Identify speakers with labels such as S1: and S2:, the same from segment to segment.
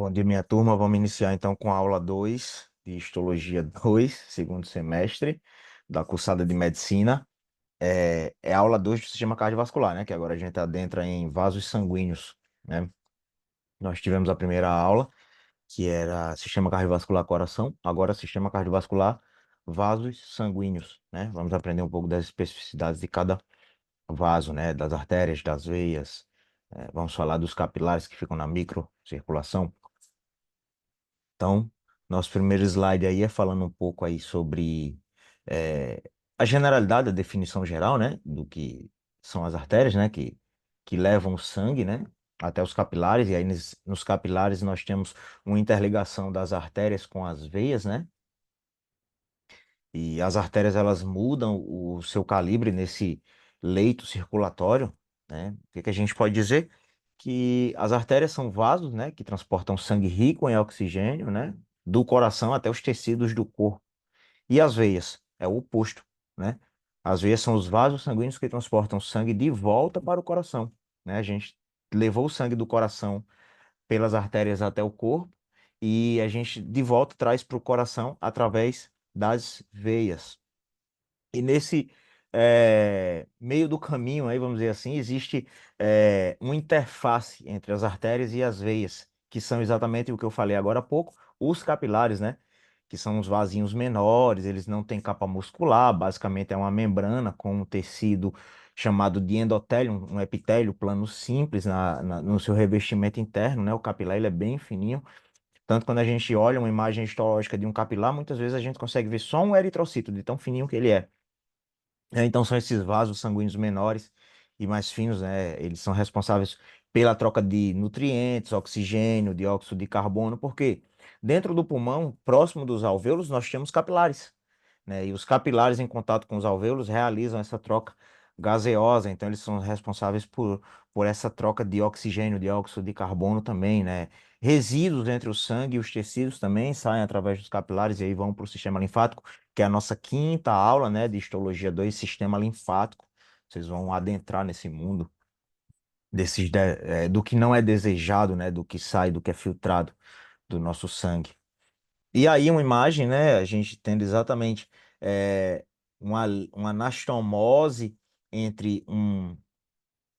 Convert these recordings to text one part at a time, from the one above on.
S1: Bom dia, minha turma. Vamos iniciar então com a aula 2 de Histologia 2, segundo semestre, da cursada de Medicina. É a aula 2 do sistema cardiovascular, né? Que agora a gente adentra em vasos sanguíneos, né? Nós tivemos a primeira aula, que era sistema cardiovascular coração, agora sistema cardiovascular vasos sanguíneos, né? Vamos aprender um pouco das especificidades de cada vaso, né? Das artérias, das veias. Vamos falar dos capilares que ficam na microcirculação. Então, nosso primeiro slide aí é falando um pouco aí sobre eh, a generalidade, a definição geral, né, do que são as artérias, né, que levam o sangue, né, até os capilares, e aí nos capilares nós temos uma interligação das artérias com as veias, né, e as artérias elas mudam o seu calibre nesse leito circulatório, né, o que que a gente pode dizer? Que as artérias são vasos, né, que transportam sangue rico em oxigênio, né, do coração até os tecidos do corpo. E as veias é o oposto, né? As veias são os vasos sanguíneos que transportam sangue de volta para o coração, né? A gente levou o sangue do coração pelas artérias até o corpo e a gente de volta traz para o coração através das veias. E nesse meio do caminho, aí, vamos dizer assim, existe uma interface entre as artérias e as veias, que são exatamente o que eu falei agora há pouco, os capilares, né? Que são os vasinhos menores, eles não têm capa muscular, basicamente é uma membrana com um tecido chamado de endotélio, um epitélio plano simples no seu revestimento interno, né? O capilar ele é bem fininho. Tanto quando a gente olha uma imagem histológica de um capilar, muitas vezes a gente consegue ver só um eritrocito, de tão fininho que ele é. Então são esses vasos sanguíneos menores e mais finos, né? Eles são responsáveis pela troca de nutrientes, oxigênio, dióxido de carbono, porque dentro do pulmão, próximo dos alvéolos, nós temos capilares, né? E os capilares em contato com os alvéolos realizam essa troca gaseosa, então eles são responsáveis por essa troca de oxigênio, dióxido de carbono também, né? Resíduos entre o sangue e os tecidos também saem através dos capilares e aí vão para o sistema linfático, que é a nossa quinta aula, né, de histologia 2, sistema linfático. Vocês vão adentrar nesse mundo do que não é desejado, né, do que sai, do que é filtrado do nosso sangue. E aí uma imagem, né, a gente tendo exatamente é, uma anastomose entre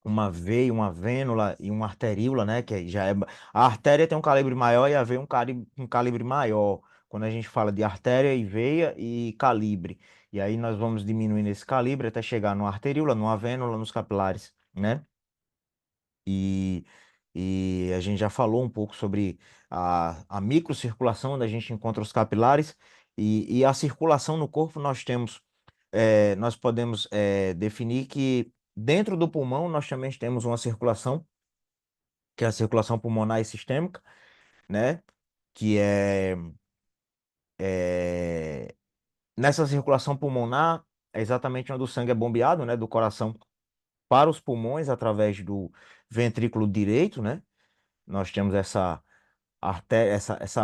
S1: uma veia, uma vênula e uma arteríola, né? Que já é. A artéria tem um calibre maior e a veia um calibre maior. Quando a gente fala de artéria e veia e calibre. E aí nós vamos diminuindo esse calibre até chegar numa arteríola, numa vênula, nos capilares, né? E, e a gente já falou um pouco sobre a microcirculação, onde a gente encontra os capilares, e a circulação no corpo nós temos, nós podemos definir que dentro do pulmão nós também temos uma circulação, que é a circulação pulmonar e sistêmica, né? Que é nessa circulação pulmonar, é exatamente onde o sangue é bombeado, né? Do coração para os pulmões através do ventrículo direito, né? Nós temos essa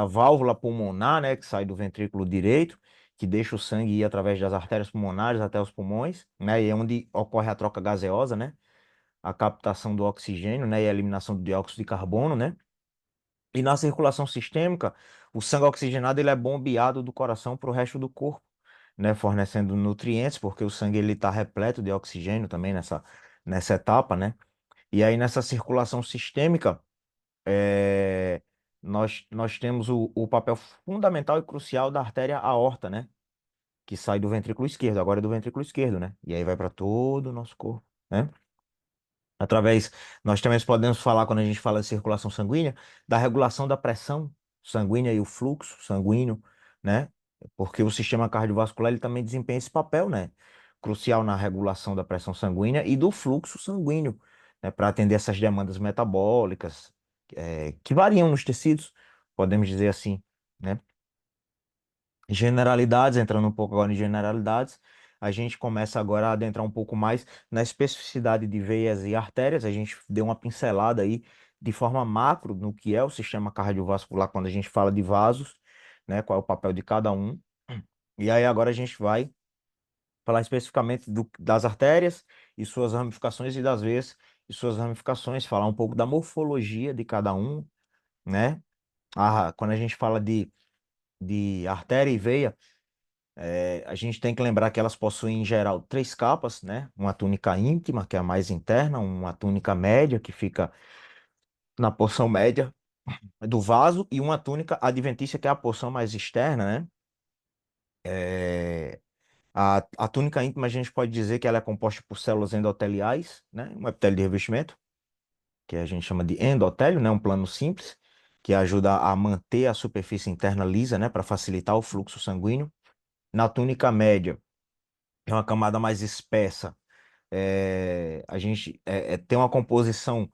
S1: válvula pulmonar, né, que sai do ventrículo direito, que deixa o sangue ir através das artérias pulmonares até os pulmões, né, e é onde ocorre a troca gaseosa, né, a captação do oxigênio, né, e a eliminação do dióxido de carbono, né. E na circulação sistêmica, o sangue oxigenado ele é bombeado do coração para o resto do corpo, né, fornecendo nutrientes, porque o sangue ele está repleto de oxigênio também nessa etapa, né. E aí nessa circulação sistêmica é, nós temos o papel fundamental e crucial da artéria aorta, né? Que sai do ventrículo esquerdo, agora é do ventrículo esquerdo, né? E aí vai para todo o nosso corpo, né? Nós também podemos falar, quando a gente fala de circulação sanguínea, da regulação da pressão sanguínea e o fluxo sanguíneo, né? Porque o sistema cardiovascular ele também desempenha esse papel, né? Crucial na regulação da pressão sanguínea e do fluxo sanguíneo, né? Para atender essas demandas metabólicas, que variam nos tecidos, podemos dizer assim, né? Generalidades, entrando um pouco agora em generalidades, a gente começa agora a adentrar um pouco mais na especificidade de veias e artérias. A gente deu uma pincelada aí de forma macro no que é o sistema cardiovascular quando a gente fala de vasos, né? Qual é o papel de cada um. E aí agora a gente vai falar especificamente das artérias e suas ramificações e das veias e suas ramificações, falar um pouco da morfologia de cada um, né? Quando a gente fala de artéria e veia, a gente tem que lembrar que elas possuem, em geral, três capas, né? Uma túnica íntima, que é a mais interna, uma túnica média, que fica na porção média do vaso, e uma túnica adventícia, que é a porção mais externa, né? É, a túnica íntima, a gente pode dizer que ela é composta por células endoteliais, né? Um epitélio de revestimento, que a gente chama de endotélio, né? Um plano simples, que ajuda a manter a superfície interna lisa, né? Para facilitar o fluxo sanguíneo. Na túnica média, é uma camada mais espessa. A gente tem uma composição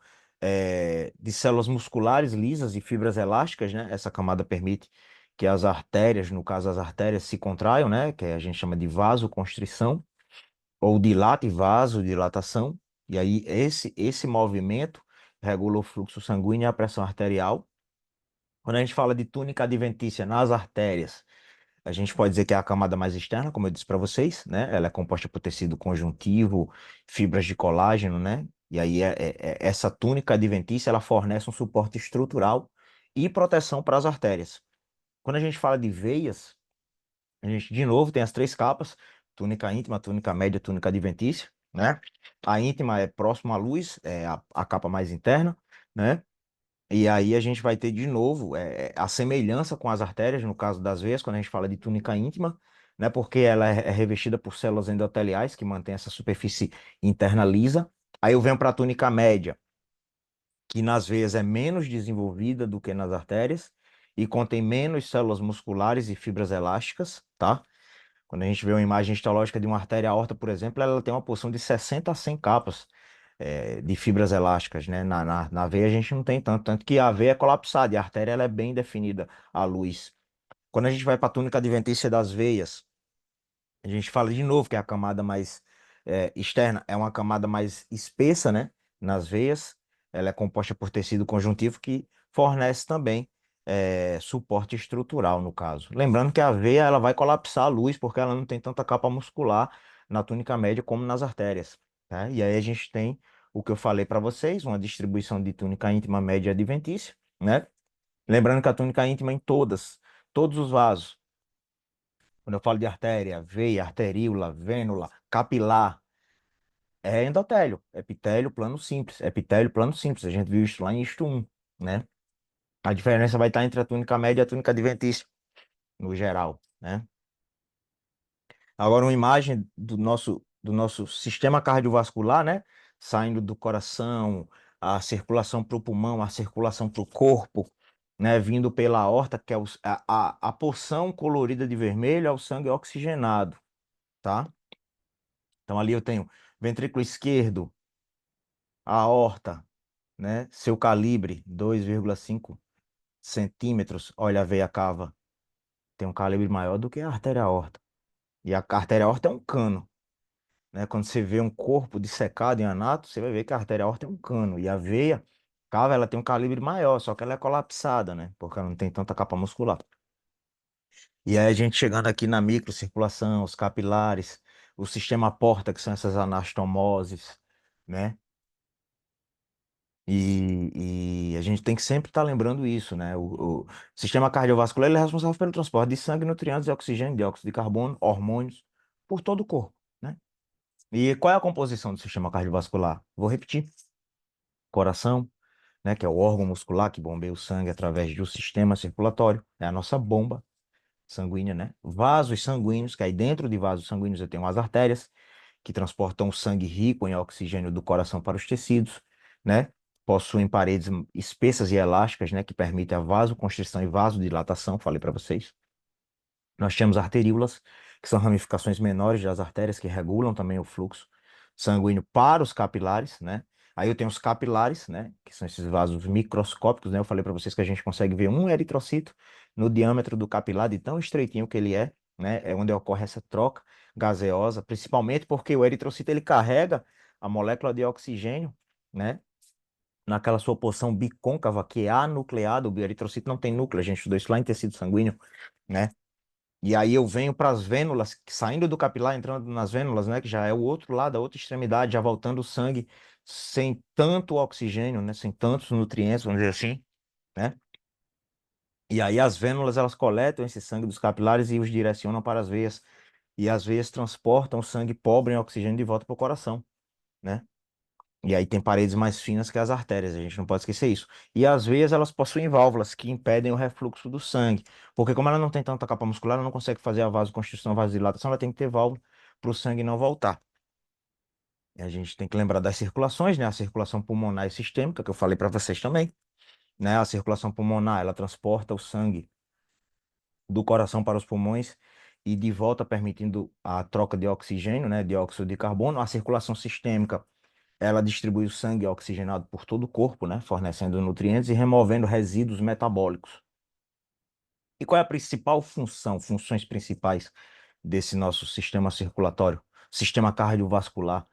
S1: de células musculares lisas e fibras elásticas, né? Essa camada permite que as artérias, no caso as artérias, se contraiam, né? Que a gente chama de vasoconstrição, ou dilata e vasodilatação. E aí esse movimento regula o fluxo sanguíneo e a pressão arterial. Quando a gente fala de túnica adventícia nas artérias, a gente pode dizer que é a camada mais externa, como eu disse para vocês, né? Ela é composta por tecido conjuntivo, fibras de colágeno, né? E aí essa túnica adventícia, ela fornece um suporte estrutural e proteção para as artérias. Quando a gente fala de veias, a gente de novo tem as três capas: túnica íntima, túnica média, túnica adventícia, né? A íntima é próxima à luz, é a capa mais interna, né? E aí a gente vai ter de novo a semelhança com as artérias, no caso das veias, quando a gente fala de túnica íntima, né? Porque ela é revestida por células endoteliais que mantém essa superfície interna lisa. Aí eu venho para a túnica média, que nas veias é menos desenvolvida do que nas artérias e contém menos células musculares e fibras elásticas, tá? Quando a gente vê uma imagem histológica de uma artéria aorta, por exemplo, ela tem uma porção de 60 a 100 capas de fibras elásticas, né? Na veia a gente não tem tanto, tanto que a veia é colapsada e a artéria ela é bem definida à luz. Quando a gente vai para a túnica adventícia das veias, a gente fala de novo que é a camada mais externa, é uma camada mais espessa, né? Nas veias, ela é composta por tecido conjuntivo que fornece também suporte estrutural, no caso. Lembrando que a veia ela vai colapsar a luz porque ela não tem tanta capa muscular na túnica média como nas artérias, tá? E aí a gente tem o que eu falei para vocês, uma distribuição de túnica íntima, média e adventícia, né? Lembrando que a túnica íntima em todos os vasos. Quando eu falo de artéria, veia, arteríola, vênula, capilar, é endotélio, epitélio, plano simples, epitélio, plano simples. A gente viu isso lá em Isto 1, né? A diferença vai estar entre a túnica média e a túnica adventícia, no geral, né? Agora, uma imagem do nosso sistema cardiovascular, né? Saindo do coração, a circulação para o pulmão, a circulação para o corpo, né? Vindo pela aorta, que é a porção colorida de vermelho, é o sangue oxigenado, tá? Então ali eu tenho ventrículo esquerdo, a aorta, né? Seu calibre, 2,5 centímetros. Olha a veia cava, tem um calibre maior do que a artéria aorta. E a artéria aorta é um cano, né? Quando você vê um corpo dissecado em anato, você vai ver que a artéria aorta é um cano. E a veia cava, ela tem um calibre maior, só que ela é colapsada, né? Porque ela não tem tanta capa muscular. E aí a gente chegando aqui na microcirculação, os capilares, o sistema porta, que são essas anastomoses, né? E a gente tem que sempre estar lembrando isso, né? O sistema cardiovascular ele é responsável pelo transporte de sangue, nutrientes, oxigênio, dióxido de carbono, hormônios, por todo o corpo, né? E qual é a composição do sistema cardiovascular? Vou repetir. Coração, né, que é o órgão muscular que bombeia o sangue através do sistema circulatório, é a nossa bomba sanguínea, né? Vasos sanguíneos, que aí dentro de vasos sanguíneos eu tenho as artérias, que transportam o sangue rico em oxigênio do coração para os tecidos, né? Possuem paredes espessas e elásticas, né, que permitem a vasoconstrição e vasodilatação, falei para vocês. Nós temos arteríolas, que são ramificações menores das artérias que regulam também o fluxo sanguíneo para os capilares, né? Aí eu tenho os capilares, né, que são esses vasos microscópicos, né? Eu falei para vocês que a gente consegue ver um eritrocito no diâmetro do capilar, de tão estreitinho que ele é, né? É onde ocorre essa troca gaseosa, principalmente porque o eritrocito ele carrega a molécula de oxigênio, né? Naquela sua porção bicôncava, que é anucleada. O eritrocito não tem núcleo, a gente estudou isso lá em tecido sanguíneo, né? E aí eu venho para as vênulas, saindo do capilar, entrando nas vênulas, né? Que já é o outro lado, a outra extremidade, já voltando o sangue sem tanto oxigênio, né? Sem tantos nutrientes, vamos dizer assim, né? E aí as vênulas elas coletam esse sangue dos capilares e os direcionam para as veias. E as veias transportam o sangue pobre em oxigênio de volta para o coração, né? E aí tem paredes mais finas que as artérias, a gente não pode esquecer isso. E as veias, elas possuem válvulas que impedem o refluxo do sangue, porque como ela não tem tanta capa muscular, ela não consegue fazer a vasoconstrição, a vasodilatação, ela tem que ter válvula para o sangue não voltar. E a gente tem que lembrar das circulações, né? A circulação pulmonar e sistêmica, que eu falei para vocês também, né? A circulação pulmonar, ela transporta o sangue do coração para os pulmões e de volta permitindo a troca de oxigênio, né? Dióxido de carbono. A circulação sistêmica ela distribui o sangue oxigenado por todo o corpo, né, fornecendo nutrientes e removendo resíduos metabólicos. E qual é a principal função, funções principais desse nosso sistema circulatório, sistema cardiovascular?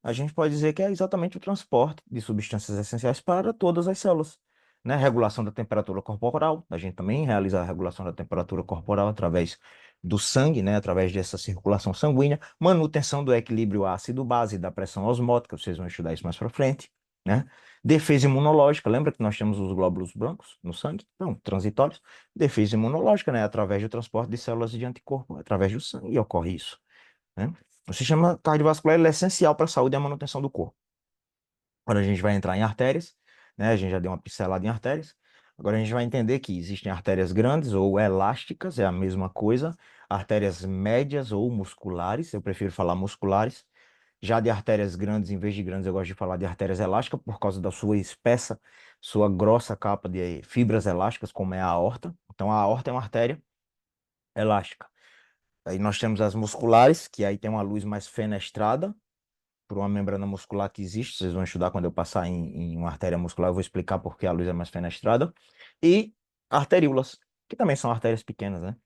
S1: A gente pode dizer que é exatamente o transporte de substâncias essenciais para todas as células, né? Regulação da temperatura corporal. A gente também realiza a regulação da temperatura corporal através do sangue, né? Através dessa circulação sanguínea. Manutenção do equilíbrio ácido-base e da pressão osmótica. Vocês vão estudar isso mais para frente, né? Defesa imunológica. Lembra que nós temos os glóbulos brancos no sangue? Não, transitórios. Defesa imunológica, né? Através do transporte de células de anticorpo, através do sangue ocorre isso, né? O sistema cardiovascular ele é essencial para a saúde e a manutenção do corpo. Agora a gente vai entrar em artérias, né? A gente já deu uma pincelada em artérias. Agora a gente vai entender que existem artérias grandes ou elásticas, é a mesma coisa. Artérias médias ou musculares, eu prefiro falar musculares. Já de artérias grandes, em vez de grandes, eu gosto de falar de artérias elásticas por causa da sua espessa, sua grossa capa de fibras elásticas, como é a aorta. Então a aorta é uma artéria elástica. Aí nós temos as musculares, que aí tem uma luz mais fenestrada por uma membrana muscular que existe. Vocês vão estudar quando eu passar em uma artéria muscular, eu vou explicar por que a luz é mais fenestrada. E arteríolas, que também são artérias pequenas, né?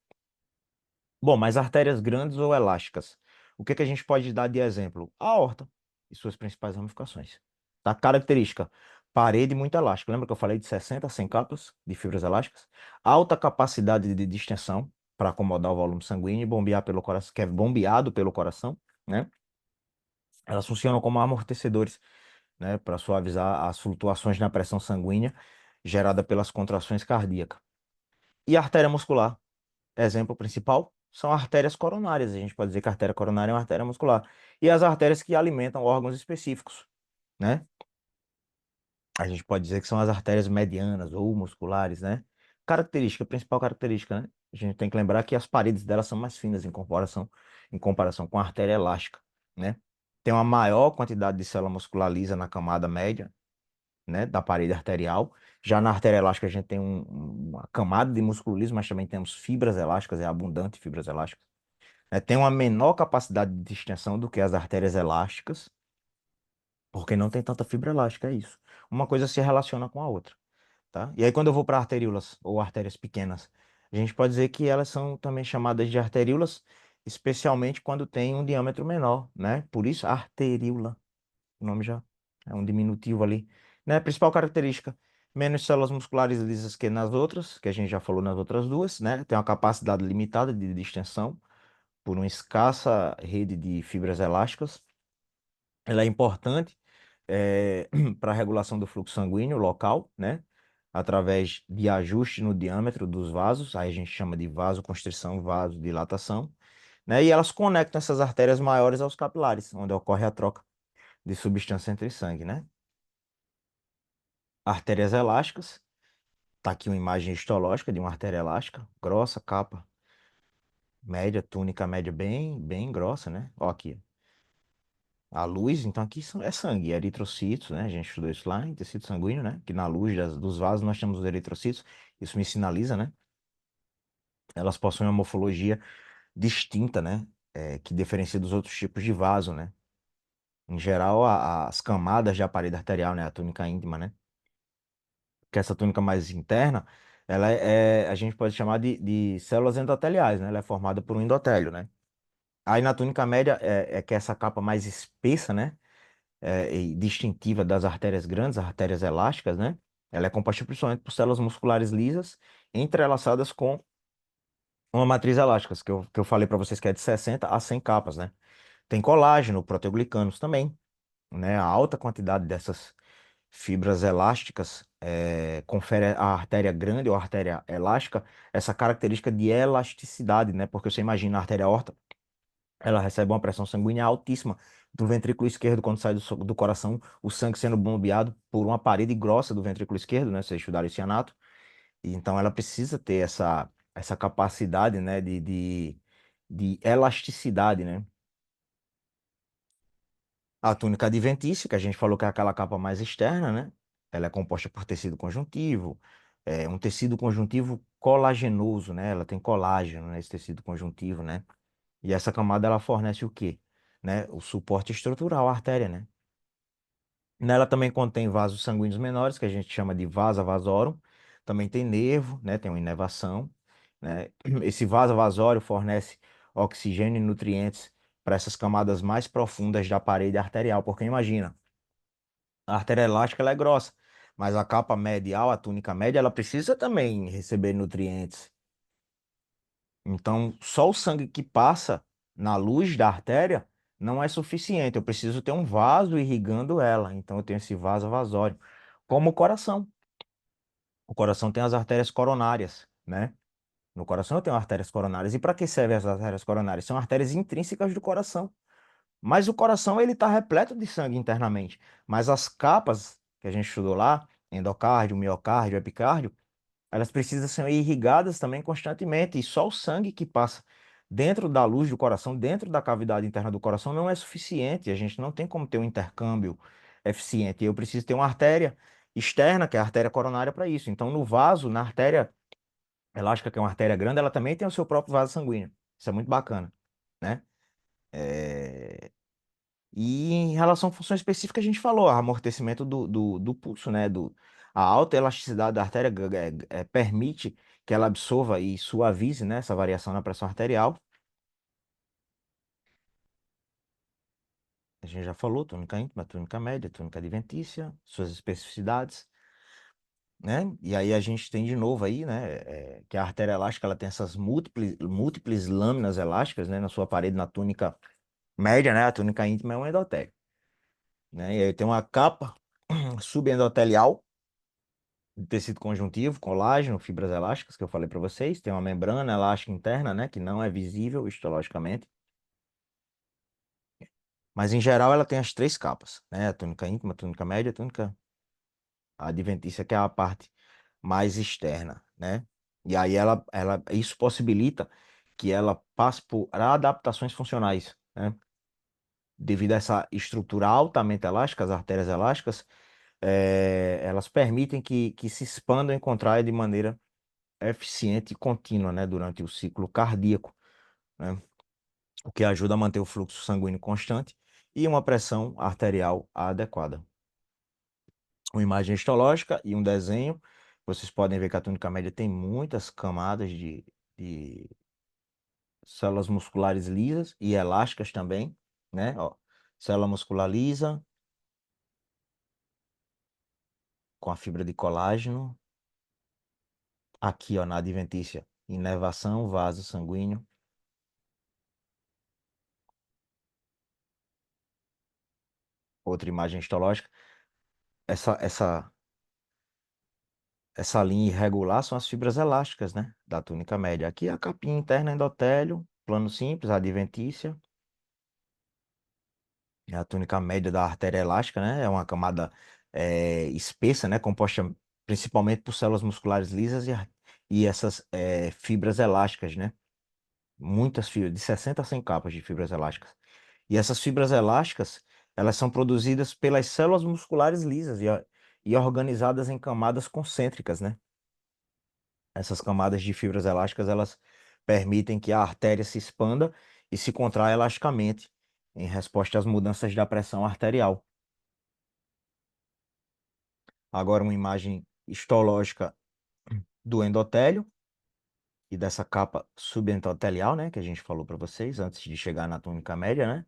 S1: Bom, mas artérias grandes ou elásticas? O que que a gente pode dar de exemplo? A aorta e suas principais ramificações. Tá? Característica: parede muito elástica. Lembra que eu falei de 60 a 100 capas de fibras elásticas? Alta capacidade de distensão para acomodar o volume sanguíneo e bombear pelo coração, que é bombeado pelo coração, né? Elas funcionam como amortecedores, né, para suavizar as flutuações na pressão sanguínea gerada pelas contrações cardíacas. E a artéria muscular, exemplo principal, são artérias coronárias. A gente pode dizer que a artéria coronária é uma artéria muscular. E as artérias que alimentam órgãos específicos, né? A gente pode dizer que são as artérias medianas ou musculares, né? Característica, principal característica, né? A gente tem que lembrar que as paredes delas são mais finas em comparação com a artéria elástica, né? Tem uma maior quantidade de célula muscular lisa na camada média, né, da parede arterial. Já na artéria elástica a gente tem uma camada de músculo liso, mas também temos fibras elásticas, é abundante fibras elásticas. Tem uma menor capacidade de distensão do que as artérias elásticas, porque não tem tanta fibra elástica, é isso. Uma coisa se relaciona com a outra, tá? E aí quando eu vou para arteríolas ou artérias pequenas, a gente pode dizer que elas são também chamadas de arteríolas, especialmente quando tem um diâmetro menor, né? Por isso arteríola. O nome já é um diminutivo ali, né? Principal característica, menos células musculares lisas que nas outras, que a gente já falou nas outras duas, né? Tem uma capacidade limitada de distensão por uma escassa rede de fibras elásticas. Ela é importante para a regulação do fluxo sanguíneo local, né? Através de ajuste no diâmetro dos vasos, aí a gente chama de vasoconstrição, vasodilatação, né? E elas conectam essas artérias maiores aos capilares, onde ocorre a troca de substância entre sangue, né? Artérias elásticas. Tá aqui uma imagem histológica de uma artéria elástica, grossa, capa média, túnica média bem grossa, né? Ó aqui, a luz, então aqui é sangue, eritrocitos, né? A gente estudou isso lá em tecido sanguíneo, né? Que na luz dos vasos nós temos os eritrocitos, isso me sinaliza, né? Elas possuem uma morfologia distinta, né? Que diferencia dos outros tipos de vaso, né? Em geral, as camadas de parede arterial, né? A túnica íntima, né? Que essa túnica mais interna, ela a gente pode chamar de células endoteliais, né? Ela é formada por um endotélio, né? Aí na túnica média é que é essa capa mais espessa, né? E distintiva das artérias grandes, as artérias elásticas, né? Ela é composta principalmente por células musculares lisas entrelaçadas com uma matriz elástica, que eu falei para vocês que é de 60 a 100 capas, né? Tem colágeno, proteoglicanos também, né? A alta quantidade dessas fibras elásticas, confere à artéria grande ou artéria elástica essa característica de elasticidade, né? Porque você imagina a artéria aorta, ela recebe uma pressão sanguínea altíssima do ventrículo esquerdo quando sai do coração, o sangue sendo bombeado por uma parede grossa do ventrículo esquerdo, né? Vocês estudaram esse anato. E então ela precisa ter essa capacidade, né, de elasticidade, né? A túnica adventícia, que a gente falou que é aquela capa mais externa, né? Ela é composta por tecido conjuntivo, um tecido conjuntivo colagenoso, né? Ela tem colágeno nesse tecido conjuntivo, né? E essa camada ela fornece o quê? Né? O suporte estrutural à artéria, né? Nela também contém vasos sanguíneos menores, que a gente chama de vasa vasorum. Também tem nervo, né? Tem uma inervação, né? Esse vaso vasório fornece oxigênio e nutrientes para essas camadas mais profundas da parede arterial. Porque imagina, a artéria elástica ela é grossa, mas a capa medial, a túnica média, ela precisa também receber nutrientes. Então, só o sangue que passa na luz da artéria não é suficiente. Eu preciso ter um vaso irrigando ela. Então, eu tenho esse vaso vasório. Como o coração. O coração tem as artérias coronárias, né? No coração eu tenho artérias coronárias. E para que servem as artérias coronárias? São artérias intrínsecas do coração. Mas o coração ele está repleto de sangue internamente. Mas as capas que a gente estudou lá, endocárdio, miocárdio, epicárdio, elas precisam ser irrigadas também constantemente, e só o sangue que passa dentro da luz do coração, dentro da cavidade interna do coração, não é suficiente. A gente não tem como ter um intercâmbio eficiente. Eu preciso ter uma artéria externa, que é a artéria coronária, para isso. Então, no vaso, na artéria elástica, que é uma artéria grande, ela também tem o seu próprio vaso sanguíneo. Isso é muito bacana, né? É, E em relação à função específica, a gente falou, amortecimento do pulso, né? A alta elasticidade da artéria permite que ela absorva e suavize, né, essa variação na pressão arterial. A gente já falou, túnica íntima, túnica média, túnica adventícia, suas especificidades, né? E aí a gente tem de novo aí, né, que a artéria elástica ela tem essas múltiples lâminas elásticas, né, na sua parede, na túnica média, né? A túnica íntima é um endotélio, né? E aí tem uma capa subendotelial de tecido conjuntivo, colágeno, fibras elásticas, que eu falei para vocês. Tem uma membrana elástica interna, né, que não é visível histologicamente. Mas, em geral, ela tem as três capas, né? A túnica íntima, a túnica média, a túnica adventícia, que é a parte mais externa, né? E aí isso possibilita que ela passe por adaptações funcionais, né? Devido a essa estrutura altamente elástica, as artérias elásticas, elas permitem que se expandam e contraiam de maneira eficiente e contínua, né, durante o ciclo cardíaco, né, o que ajuda a manter o fluxo sanguíneo constante e uma pressão arterial adequada. Uma imagem histológica e um desenho, vocês podem ver que a túnica média tem muitas camadas de células musculares lisas e elásticas também, né? Ó, célula muscular lisa com a fibra de colágeno, aqui, ó, na adventícia, inervação, vaso sanguíneo. Outra imagem histológica. Essa, essa Essa linha irregular são as fibras elásticas, né? Da túnica média. Aqui é a capinha interna endotélio, plano simples, adventícia. É a túnica média da artéria elástica, né? É uma camada espessa, né? Composta principalmente por células musculares lisas e essas fibras elásticas, né? Muitas fibras, de 60 a 100 capas de fibras elásticas. E essas fibras elásticas, elas são produzidas pelas células musculares lisas e organizadas em camadas concêntricas, né? Essas camadas de fibras elásticas, elas permitem que a artéria se expanda e se contraia elasticamente em resposta às mudanças da pressão arterial. Agora, uma imagem histológica do endotélio e dessa capa subendotelial, né, que a gente falou para vocês antes de chegar na túnica média, né?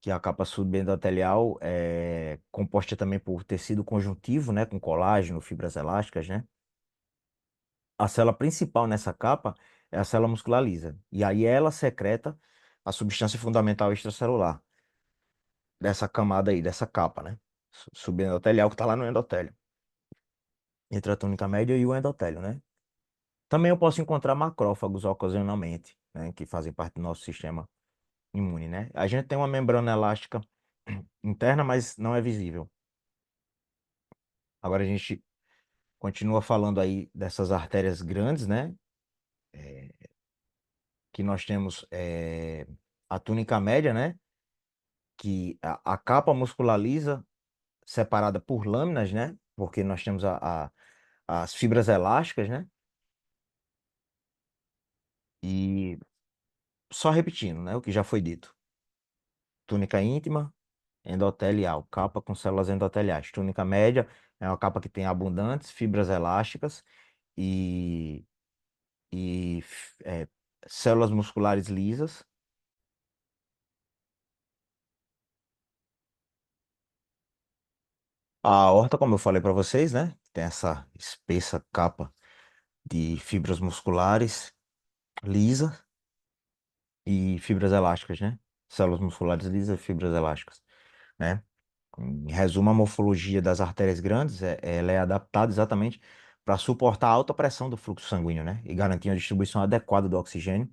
S1: Que a capa subendotelial é composta também por tecido conjuntivo, né, com colágeno, fibras elásticas, né? A célula principal nessa capa é a célula muscular lisa. E aí ela secreta a substância fundamental extracelular dessa camada aí, dessa capa, né? subendotelial, que está lá no endotélio, entre a túnica média e o endotélio, né? Também eu posso encontrar macrófagos ocasionalmente, né? Que fazem parte do nosso sistema imune, né? A gente tem uma membrana elástica interna, mas não é visível. Agora a gente continua falando aí dessas artérias grandes, né? Que nós temos a túnica média, né? Que a capa muscular lisa separada por lâminas, né? Porque nós temos as fibras elásticas, né? E só repetindo, né? O que já foi dito. Túnica íntima, endotelial, capa com células endoteliais. Túnica média é uma capa que tem abundantes fibras elásticas e, e células musculares lisas. A aorta, como eu falei para vocês, né? Tem essa espessa capa de fibras musculares lisas e fibras elásticas, né? Células musculares lisas e fibras elásticas, né? Em resumo, a morfologia das artérias grandes, ela é adaptada exatamente para suportar a alta pressão do fluxo sanguíneo, né? E garantir uma distribuição adequada do oxigênio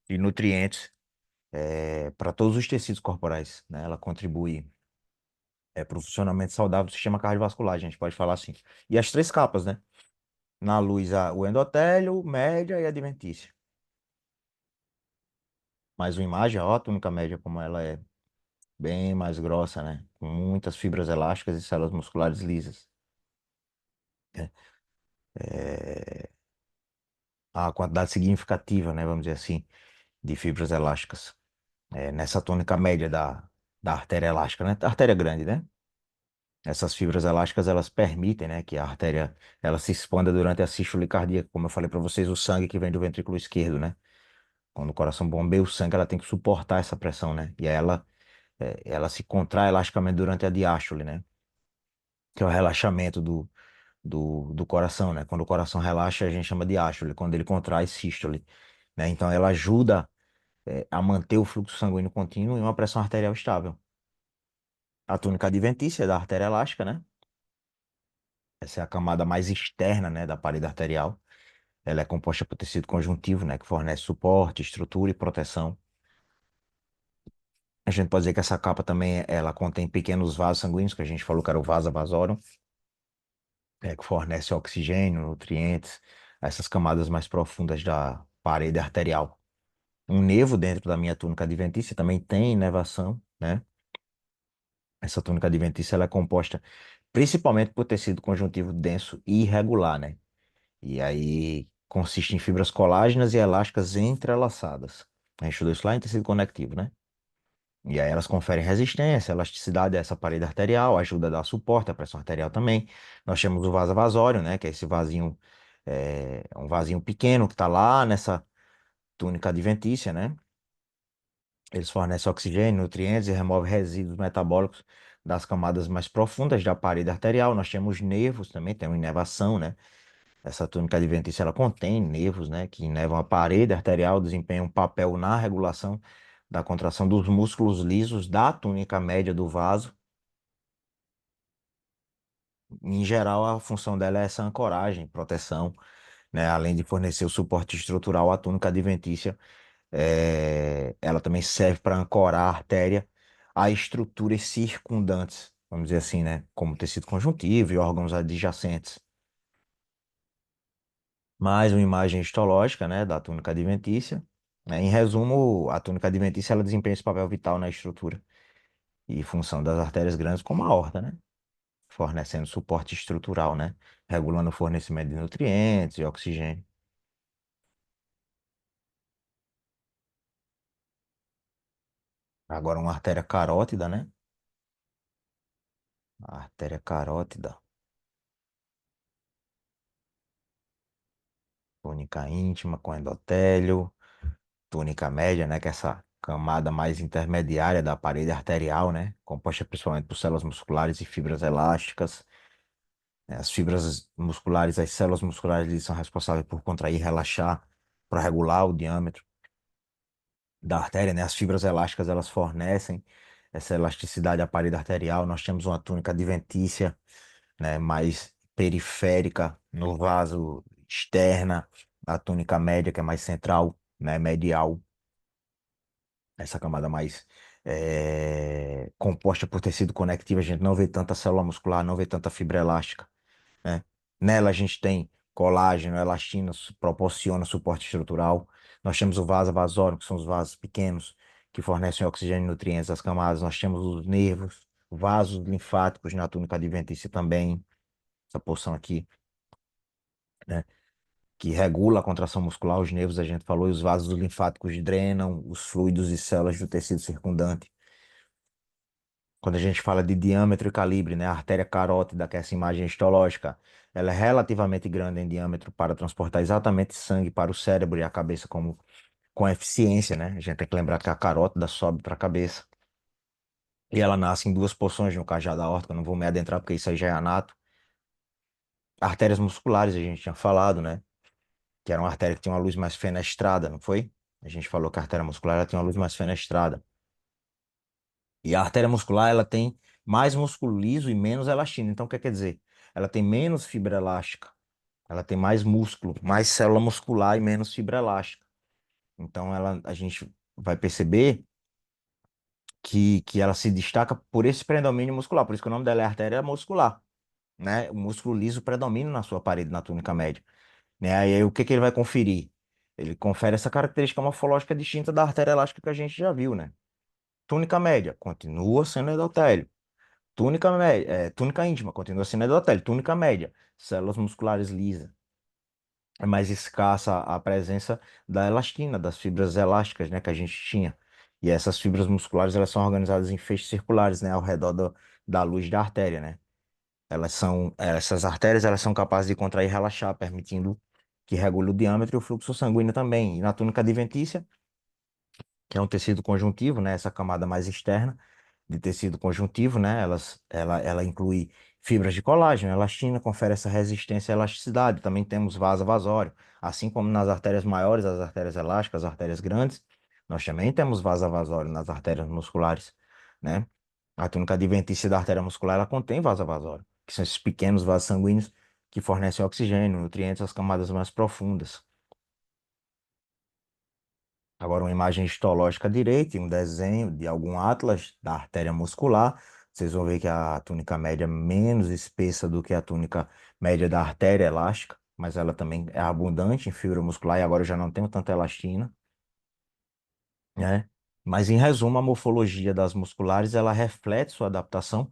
S1: e nutrientes para todos os tecidos corporais, né? Ela contribui para o funcionamento saudável do sistema cardiovascular, a gente pode falar assim. E as três capas, né? Na luz, o endotélio, média e adventícia. Mais uma imagem, ó, a túnica média, como ela é bem mais grossa, né? Com muitas fibras elásticas e células musculares lisas. Né? É, a quantidade significativa, né? Vamos dizer assim, de fibras elásticas. Nessa tônica média da artéria elástica, né? Da artéria grande, né? Essas fibras elásticas, elas permitem, né, que a artéria ela se expanda durante a sístole cardíaca, como eu falei para vocês, o sangue que vem do ventrículo esquerdo, né? Quando o coração bombeia o sangue, ela tem que suportar essa pressão, né? E aí ela se contrai elasticamente durante a diástole, né? Que é o relaxamento do coração, né? Quando o coração relaxa, a gente chama de diástole. Quando ele contrai, sístole, né? Então, ela ajuda, a manter o fluxo sanguíneo contínuo e uma pressão arterial estável. A túnica adventícia é da artéria elástica, né? Essa é a camada mais externa, né, da parede arterial. Ela é composta por tecido conjuntivo, né, que fornece suporte, estrutura e proteção. A gente pode dizer que essa capa também ela contém pequenos vasos sanguíneos, que a gente falou que era o vasa vasorum, que fornece oxigênio, nutrientes, a essas camadas mais profundas da parede arterial. Um nervo dentro da minha túnica adventícia também tem inervação, né? Essa túnica adventícia ela é composta principalmente por tecido conjuntivo denso e irregular, né? E aí consiste em fibras colágenas e elásticas entrelaçadas. A gente estudou isso lá em tecido conectivo, né? E aí elas conferem resistência, elasticidade a essa parede arterial, ajuda a dar suporte à pressão arterial também. Nós temos o vaso vasório, né? Que é esse vasinho, um vasinho pequeno que está lá nessa túnica adventícia, né? Eles fornecem oxigênio, nutrientes e removem resíduos metabólicos das camadas mais profundas da parede arterial. Nós temos nervos também, tem uma inervação, né? Essa túnica adventícia ela contém nervos, né, que inervam a parede arterial, desempenham um papel na regulação da contração dos músculos lisos da túnica média do vaso. Em geral, a função dela é essa ancoragem, proteção, né, além de fornecer o suporte estrutural à túnica adventícia, ela também serve para ancorar a artéria a estruturas circundantes, vamos dizer assim, né, como tecido conjuntivo e órgãos adjacentes. Mais uma imagem histológica, né, da túnica adventícia. Em resumo, a túnica adventícia ela desempenha esse papel vital na estrutura e função das artérias grandes, como a aorta, né, fornecendo suporte estrutural, né, regulando o fornecimento de nutrientes e oxigênio. Agora, uma artéria carótida, né, a artéria carótida, túnica íntima com endotélio, túnica média, né, que é essa camada mais intermediária da parede arterial, né, composta principalmente por células musculares e fibras elásticas. As fibras musculares, as células musculares, eles são responsáveis por contrair e relaxar, para regular o diâmetro da artéria, né? As fibras elásticas, elas fornecem essa elasticidade à parede arterial. Nós temos uma túnica adventícia, né, mais periférica no vaso externa, a túnica média, que é mais central, né, medial, essa camada mais composta por tecido conectivo, a gente não vê tanta célula muscular, não vê tanta fibra elástica, né? Nela a gente tem colágeno, elastina, proporciona suporte estrutural. Nós temos o vaso vasório, que são os vasos pequenos que fornecem oxigênio e nutrientes às camadas. Nós temos os nervos, vasos linfáticos na túnica adventícia também, essa porção aqui, né? Que regula a contração muscular, os nervos, a gente falou, e os vasos linfáticos drenam os fluidos e células do tecido circundante. Quando a gente fala de diâmetro e calibre, né, a artéria carótida, que é essa imagem histológica, ela é relativamente grande em diâmetro para transportar exatamente sangue para o cérebro e a cabeça com eficiência, né? A gente tem que lembrar que a carótida sobe para a cabeça. E ela nasce em duas porções no cajado aórtico, eu não vou me adentrar porque isso aí já é anato. Artérias musculares, a gente tinha falado, né? Que era uma artéria que tinha uma luz mais fenestrada, não foi? A gente falou que a artéria muscular ela tem uma luz mais fenestrada. E a artéria muscular, ela tem mais músculo liso e menos elastina. Então, o que quer dizer? Ela tem menos fibra elástica. Ela tem mais músculo, mais célula muscular e menos fibra elástica. Então, a gente vai perceber que ela se destaca por esse predomínio muscular. Por isso que o nome dela é artéria muscular, né? O músculo liso predomina na sua parede, na túnica média, né? Aí, o que que ele vai conferir? Ele confere essa característica morfológica distinta da artéria elástica que a gente já viu, né? Túnica média continua sendo endotélio. Túnica íntima, continua sendo endotélio. Túnica média, células musculares lisas. É mais escassa a presença da elastina, das fibras elásticas, né, que a gente tinha. E essas fibras musculares, elas são organizadas em feixes circulares, né, ao redor da luz da artéria, né. Essas artérias, elas são capazes de contrair e relaxar, permitindo que regule o diâmetro e o fluxo sanguíneo também. E na túnica adventícia, que é um tecido conjuntivo, né, essa camada mais externa, de tecido conjuntivo, né? Ela inclui fibras de colágeno, elastina, confere essa resistência e elasticidade. Também temos vaso vasório. Assim como nas artérias maiores, as artérias elásticas, as artérias grandes, nós também temos vaso vasório nas artérias musculares, né? A túnica adventícia da artéria muscular, ela contém vaso vasório, que são esses pequenos vasos sanguíneos que fornecem oxigênio, nutrientes às camadas mais profundas. Agora, uma imagem histológica direita e um desenho de algum atlas da artéria muscular. Vocês vão ver que a túnica média é menos espessa do que a túnica média da artéria elástica, mas ela também é abundante em fibra muscular e agora eu já não tenho tanta elastina, né? Mas, em resumo, a morfologia das musculares ela reflete sua adaptação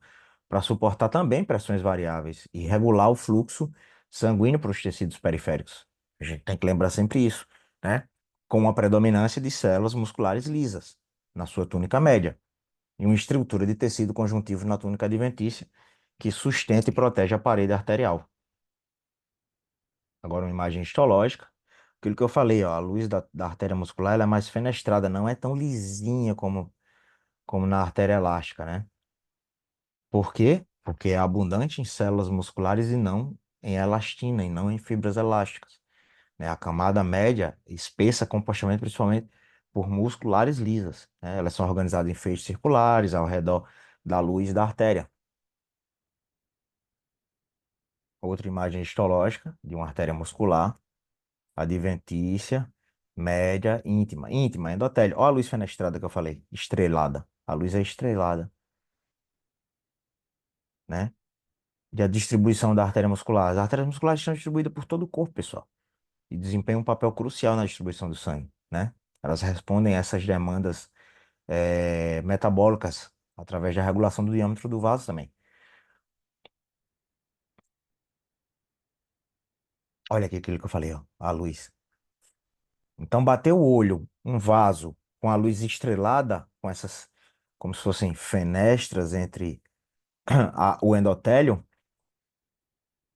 S1: para suportar também pressões variáveis e regular o fluxo sanguíneo para os tecidos periféricos. A gente tem que lembrar sempre isso, né? Com uma predominância de células musculares lisas na sua túnica média e uma estrutura de tecido conjuntivo na túnica adventícia que sustenta e protege a parede arterial. Agora, uma imagem histológica. Aquilo que eu falei, ó, a luz da artéria muscular ela é mais fenestrada, não é tão lisinha como na artéria elástica, né? Por quê? Porque é abundante em células musculares e não em elastina, e não em fibras elásticas, né? A camada média espessa compostamente principalmente por musculares lisas, né? Elas são organizadas em feixes circulares ao redor da luz da artéria. Outra imagem histológica de uma artéria muscular, adventícia, média, íntima. Íntima, endotélio. Olha a luz fenestrada que eu falei, estrelada. A luz é estrelada, né? E a distribuição da artéria muscular. As artérias musculares estão distribuídas por todo o corpo, pessoal, e desempenham um papel crucial na distribuição do sangue, né? Elas respondem a essas demandas metabólicas através da regulação do diâmetro do vaso também. Olha aqui aquilo que eu falei, ó, a luz. Então, bateu o olho, um vaso com a luz estrelada, com essas, como se fossem fenestras entre o endotélio,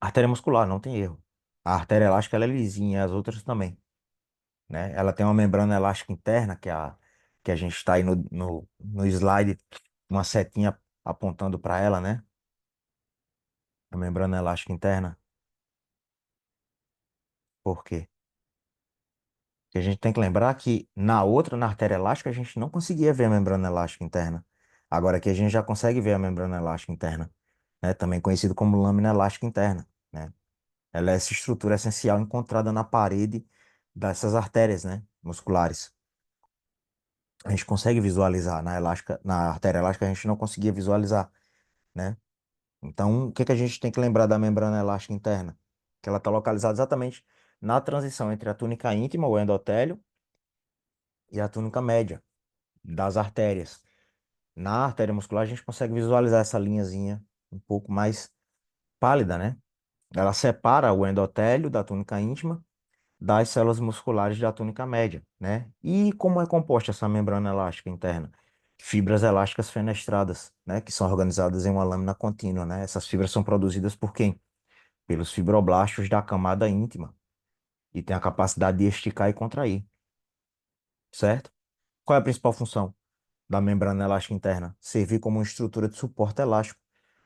S1: artéria muscular, não tem erro. A artéria elástica ela é lisinha, as outras também, né? Ela tem uma membrana elástica interna, que a gente está aí no slide, uma setinha apontando para ela, né? A membrana elástica interna. Por quê? Porque a gente tem que lembrar que na outra, na artéria elástica, a gente não conseguia ver a membrana elástica interna. Agora aqui a gente já consegue ver a membrana elástica interna, né? Também conhecido como lâmina elástica interna, né? Ela é essa estrutura essencial encontrada na parede dessas artérias, né, musculares. A gente consegue visualizar na elástica, na artéria elástica a gente não conseguia visualizar, né? Então, o que que a gente tem que lembrar da membrana elástica interna? Que ela está localizada exatamente na transição entre a túnica íntima, o endotélio, e a túnica média das artérias. Na artéria muscular a gente consegue visualizar essa linhazinha um pouco mais pálida, né? Ela separa o endotélio da túnica íntima das células musculares da túnica média, né? E como é composta essa membrana elástica interna? Fibras elásticas fenestradas, né? Que são organizadas em uma lâmina contínua, né? Essas fibras são produzidas por quem? Pelos fibroblastos da camada íntima e tem a capacidade de esticar e contrair, certo? Qual é a principal função da membrana elástica interna? Servir como uma estrutura de suporte elástico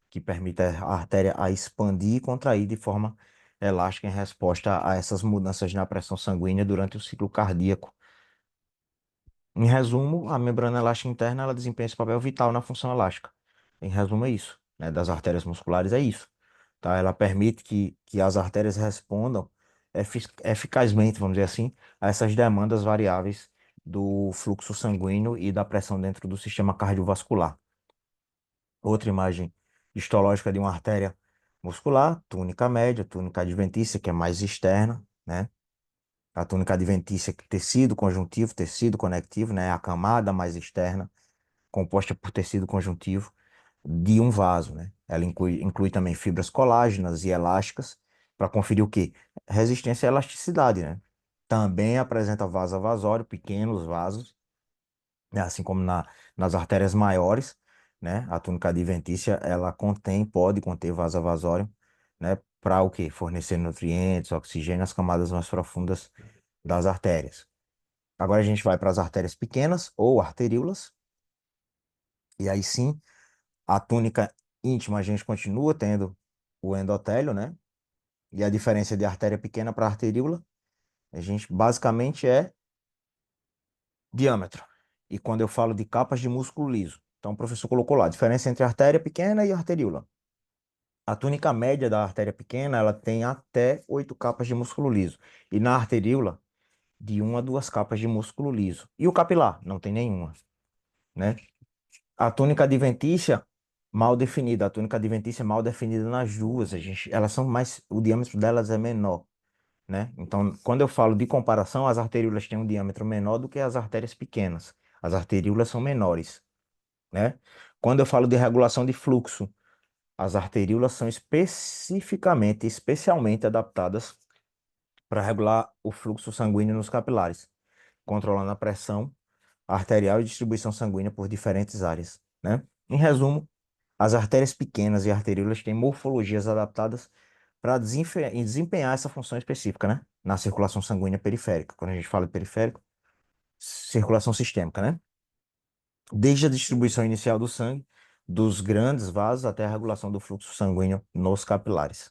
S1: que permite a artéria a expandir e contrair de forma elástica em resposta a essas mudanças na pressão sanguínea durante o ciclo cardíaco. Em resumo, a membrana elástica interna ela desempenha esse papel vital na função elástica. Em resumo, é isso, né? Das artérias musculares é isso, tá? Ela permite que as artérias respondam eficazmente, vamos dizer assim, a essas demandas variáveis do fluxo sanguíneo e da pressão dentro do sistema cardiovascular. Outra imagem histológica de uma artéria muscular, túnica média, túnica adventícia, que é mais externa, né? A túnica adventícia, tecido conjuntivo, tecido conectivo, né? A camada mais externa, composta por tecido conjuntivo de um vaso, né? Ela inclui também fibras colágenas e elásticas para conferir o quê? Resistência e elasticidade, né? Também apresenta vaso vasório, pequenos vasos, né? Assim como nas artérias maiores, né? A túnica adventícia, ela pode conter vaso vasório, né? Para o quê? Fornecer nutrientes, oxigênio às camadas mais profundas das artérias. Agora a gente vai para as artérias pequenas ou arteríolas, e aí sim, a túnica íntima a gente continua tendo o endotélio, né? E a diferença de artéria pequena para arteríola, a gente basicamente é diâmetro. E quando eu falo de capas de músculo liso, então o professor colocou lá, a diferença entre artéria pequena e arteríola. A túnica média da artéria pequena, ela tem até 8 capas de músculo liso. E na arteríola, de 1 a 2 capas de músculo liso. E o capilar? Não tem nenhuma, né? A túnica adventícia, mal definida. A túnica adventícia mal definida nas duas. Elas são mais, o diâmetro delas é menor, né? Então, quando eu falo de comparação, as arteríolas têm um diâmetro menor do que as artérias pequenas. As arteríolas são menores, né? Quando eu falo de regulação de fluxo, as arteríolas são especialmente adaptadas para regular o fluxo sanguíneo nos capilares, controlando a pressão arterial e distribuição sanguínea por diferentes áreas, né? Em resumo, as artérias pequenas e arteríolas têm morfologias adaptadas para desempenhar essa função específica, né? Na circulação sanguínea periférica. Quando a gente fala de periférico, circulação sistêmica, né? Desde a distribuição inicial do sangue, dos grandes vasos até a regulação do fluxo sanguíneo nos capilares.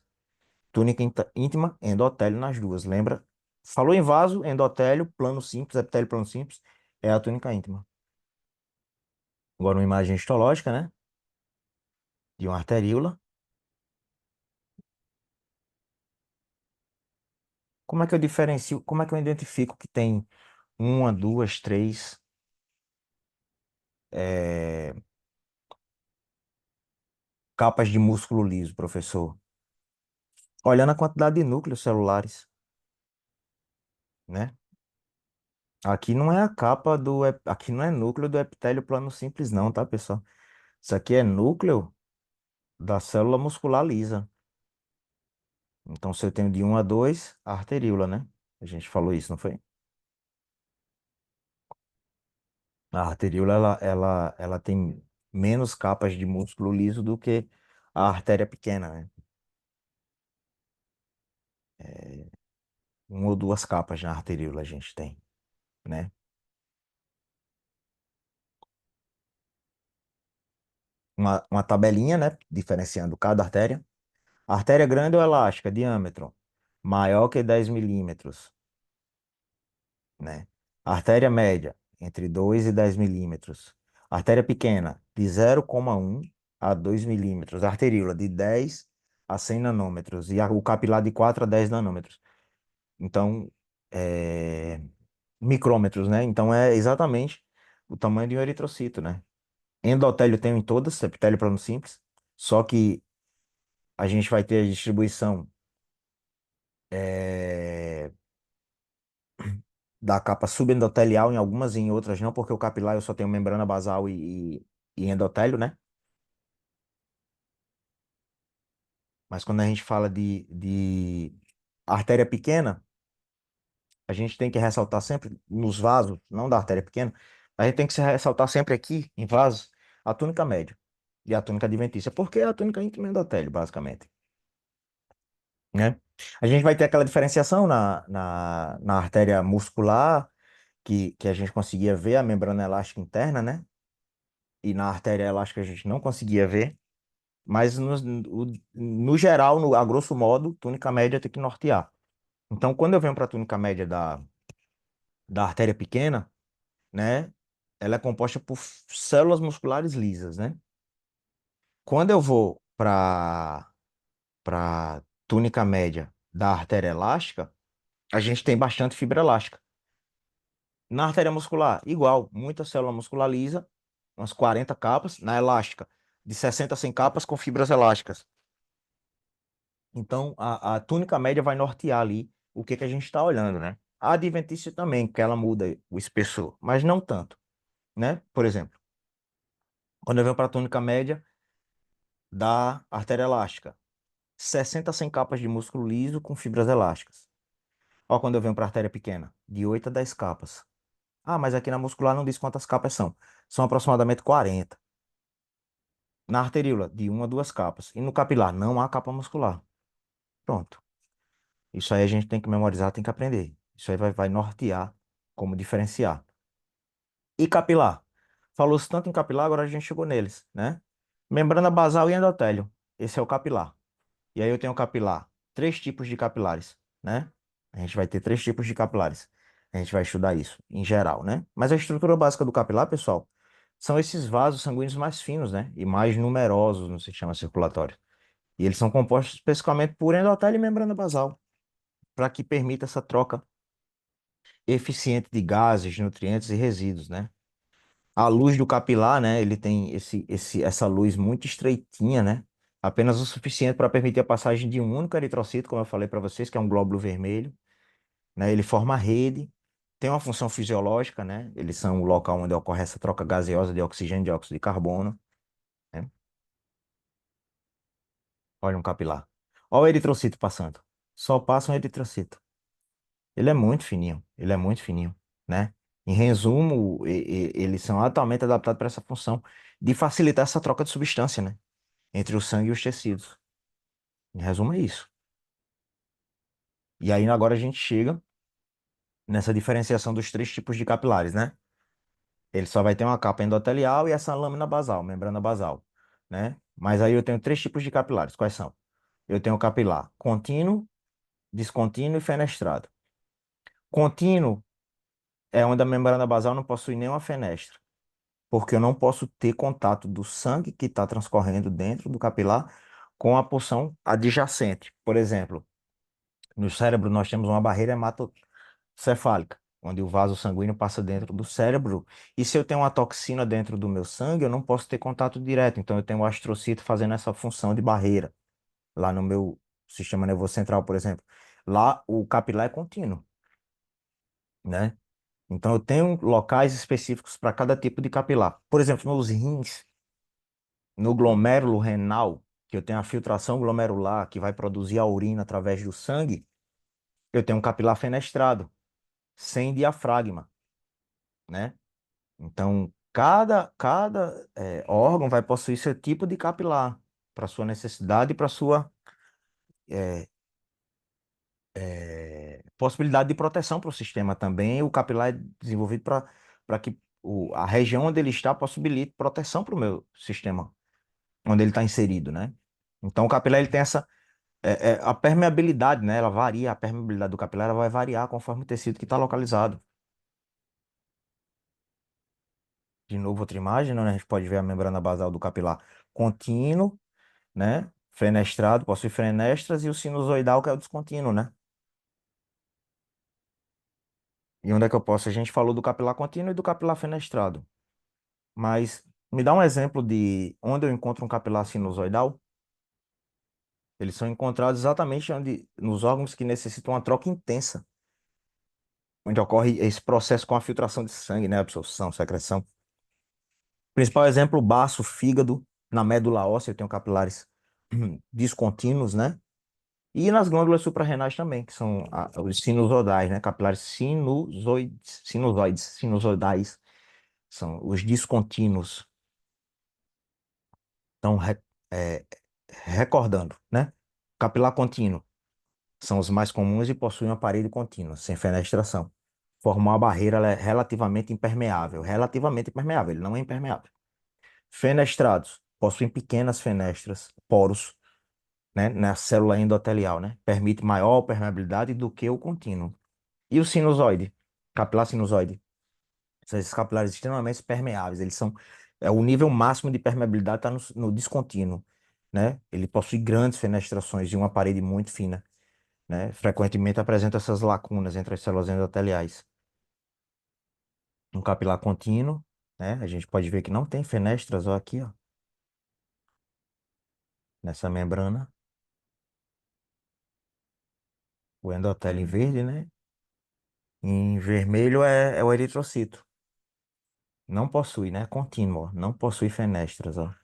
S1: Túnica íntima, endotélio nas duas, lembra? Falou em vaso, endotélio, plano simples, epitélio plano simples, é a túnica íntima. Agora uma imagem histológica, né? De uma arteríola. Como é que eu diferencio, como é que eu identifico que tem uma, duas, três eh, capas de músculo liso, professor? Olhando a quantidade de núcleos celulares, né? Aqui não é a capa aqui não é núcleo do epitélio plano simples não, tá, pessoal? Isso aqui é núcleo da célula muscular lisa. Então, se eu tenho de um a 2, a arteríola, né? A gente falou isso, não foi? A arteríola, ela tem menos capas de músculo liso do que a artéria pequena, né? 1 ou 2 capas na arteríola a gente tem, né? Uma tabelinha, né? Diferenciando cada artéria. Artéria grande ou elástica, diâmetro maior que 10 milímetros, né? Artéria média, entre 2 e 10 milímetros. Artéria pequena, de 0,1 a 2 milímetros. Arteríola, de 10 a 100 nanômetros. E o capilar, de 4 a 10 nanômetros. Então, é, micrômetros, né? Então, é exatamente o tamanho de um eritrocito, né? Endotélio tem em todas, epitélio plano simples. Só que a gente vai ter a distribuição é, da capa subendotelial em algumas e em outras não, porque o capilar eu só tenho membrana basal e endotélio, né? Mas quando a gente fala de artéria pequena, a gente tem que ressaltar sempre nos vasos, não da artéria pequena, a gente tem que se ressaltar sempre aqui, em vasos, a túnica média e a túnica adventícia, porque é a túnica íntima endotélio, basicamente, né? A gente vai ter aquela diferenciação na artéria muscular, que a gente conseguia ver a membrana elástica interna, né? E na artéria elástica a gente não conseguia ver. Mas no geral, a grosso modo, túnica média tem que nortear. Então, quando eu venho para a túnica média da artéria pequena, né, ela é composta por células musculares lisas, né? Quando eu vou para túnica média da artéria elástica, a gente tem bastante fibra elástica. Na artéria muscular, igual, muita célula muscular lisa, umas 40 capas. Na elástica, de 60 a 100 capas com fibras elásticas. Então, a túnica média vai nortear ali o que que a gente está olhando, né? A adventícia também, que ela muda o espessor, mas não tanto, né? Por exemplo, quando eu venho para a túnica média da artéria elástica, 60 a 100 capas de músculo liso com fibras elásticas. Ó, quando eu venho para a artéria pequena, de 8 a 10 capas. Ah, mas aqui na muscular não diz quantas capas são. São aproximadamente 40. Na arteríola, de 1 a 2 capas. E no capilar, não há capa muscular. Pronto. Isso aí a gente tem que memorizar, tem que aprender. Isso aí vai nortear como diferenciar. E capilar? Falou-se tanto em capilar, agora a gente chegou neles, né? Membrana basal e endotélio. Esse é o capilar. E aí eu tenho capilar, três tipos de capilares, né? A gente vai ter três tipos de capilares. A gente vai estudar isso em geral, né? Mas a estrutura básica do capilar, pessoal, são esses vasos sanguíneos mais finos, né? E mais numerosos no sistema circulatório. E eles são compostos especificamente por endotélio e membrana basal, para que permita essa troca eficiente de gases, nutrientes e resíduos, né? A luz do capilar, né? Ele tem essa luz muito estreitinha, né? Apenas o suficiente para permitir a passagem de um único eritrocito, como eu falei para vocês, que é um glóbulo vermelho, né? Ele forma rede, tem uma função fisiológica, né? Eles são o local onde ocorre essa troca gaseosa de oxigênio e dióxido de carbono, né? Olha um capilar. Olha o eritrocito passando. Só passa um eritrocito. Ele é muito fininho, ele é muito fininho, né? Em resumo, eles são altamente adaptados para essa função de facilitar essa troca de substância, né? Entre o sangue e os tecidos. Em resumo, é isso. E aí agora a gente chega nessa diferenciação dos três tipos de capilares, né? Ele só vai ter uma capa endotelial e essa lâmina basal, membrana basal, né? Mas aí eu tenho três tipos de capilares. Quais são? Eu tenho o capilar contínuo, descontínuo e fenestrado. Contínuo é onde a membrana basal não possui nenhuma fenestra, porque eu não posso ter contato do sangue que está transcorrendo dentro do capilar com a porção adjacente. Por exemplo, no cérebro nós temos uma barreira hematocefálica, onde o vaso sanguíneo passa dentro do cérebro. E se eu tenho uma toxina dentro do meu sangue, eu não posso ter contato direto. Então eu tenho o astrocito fazendo essa função de barreira lá no meu sistema nervoso central, por exemplo. Lá o capilar é contínuo, né? Então eu tenho locais específicos para cada tipo de capilar. Por exemplo, nos rins, no glomérulo renal, que eu tenho a filtração glomerular que vai produzir a urina através do sangue, eu tenho um capilar fenestrado, sem diafragma, né? Então, cada órgão vai possuir seu tipo de capilar para sua necessidade e para sua é, possibilidade de proteção para o sistema também. O capilar é desenvolvido para que a região onde ele está possibilite proteção para o meu sistema, onde ele está inserido, né? Então, o capilar ele tem a permeabilidade, né? Ela varia, a permeabilidade do capilar ela vai variar conforme o tecido que está localizado. De novo, outra imagem, né? A gente pode ver a membrana basal do capilar contínuo, né? Fenestrado, possui fenestras, e o sinusoidal, que é o descontínuo, né? E onde é que eu posso? A gente falou do capilar contínuo e do capilar fenestrado. Mas me dá um exemplo de onde eu encontro um capilar sinusoidal? Eles são encontrados exatamente nos órgãos que necessitam uma troca intensa, onde ocorre esse processo com a filtração de sangue, né? Absorção, secreção. Principal exemplo, o baço, fígado, na médula óssea, eu tenho capilares descontínuos, né? E nas glândulas suprarrenais também, que são os sinusoidais, né? Capilares sinusoidais, são os descontínuos. Então, é, recordando, né? Capilar contínuo são os mais comuns e possuem uma parede contínua, sem fenestração. Formam uma barreira relativamente impermeável, ele não é impermeável. Fenestrados possuem pequenas fenestras, poros, né, na célula endotelial, né? Permite maior permeabilidade do que o contínuo. E o sinusoide, capilar sinusoide, são esses capilares extremamente permeáveis. Eles são, o nível máximo de permeabilidade está no descontínuo, né? Ele possui grandes fenestrações e uma parede muito fina, né? Frequentemente apresenta essas lacunas entre as células endoteliais. Um capilar contínuo, né? A gente pode ver que não tem fenestras, ó, aqui, ó, nessa membrana. O endotélio em verde, né? Em vermelho é o eritrocito. Não possui, né? Contínuo, ó. Não possui fenestras, ó.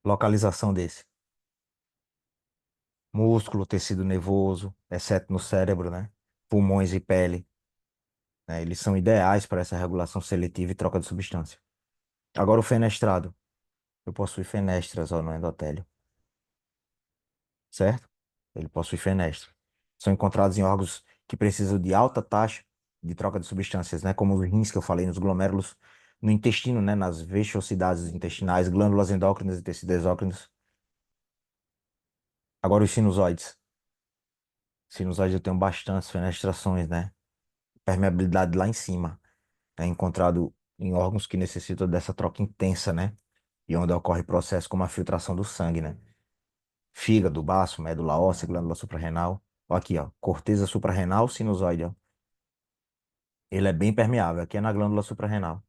S1: Localização desse. Músculo, tecido nervoso, exceto no cérebro, né? Pulmões e pele, né? Eles são ideais para essa regulação seletiva e troca de substância. Agora o fenestrado. Eu possui fenestras, ó, no endotélio, certo? Ele possui fenestras. São encontrados em órgãos que precisam de alta taxa de troca de substâncias, né? Como os rins que eu falei, nos glomérulos, no intestino, né? Nas velocidades intestinais, glândulas endócrinas e tecidos exócrinos. Agora os sinusoides. Sinusoides eu tenho bastantes fenestrações, né? Permeabilidade lá em cima. É encontrado em órgãos que necessitam dessa troca intensa, né? E onde ocorre processo como a filtração do sangue, né? Fígado, baço, médula óssea, glândula suprarrenal. Ó, aqui, ó, corteza suprarrenal, sinusoide, ó. Ele é bem permeável. Aqui é na glândula suprarrenal.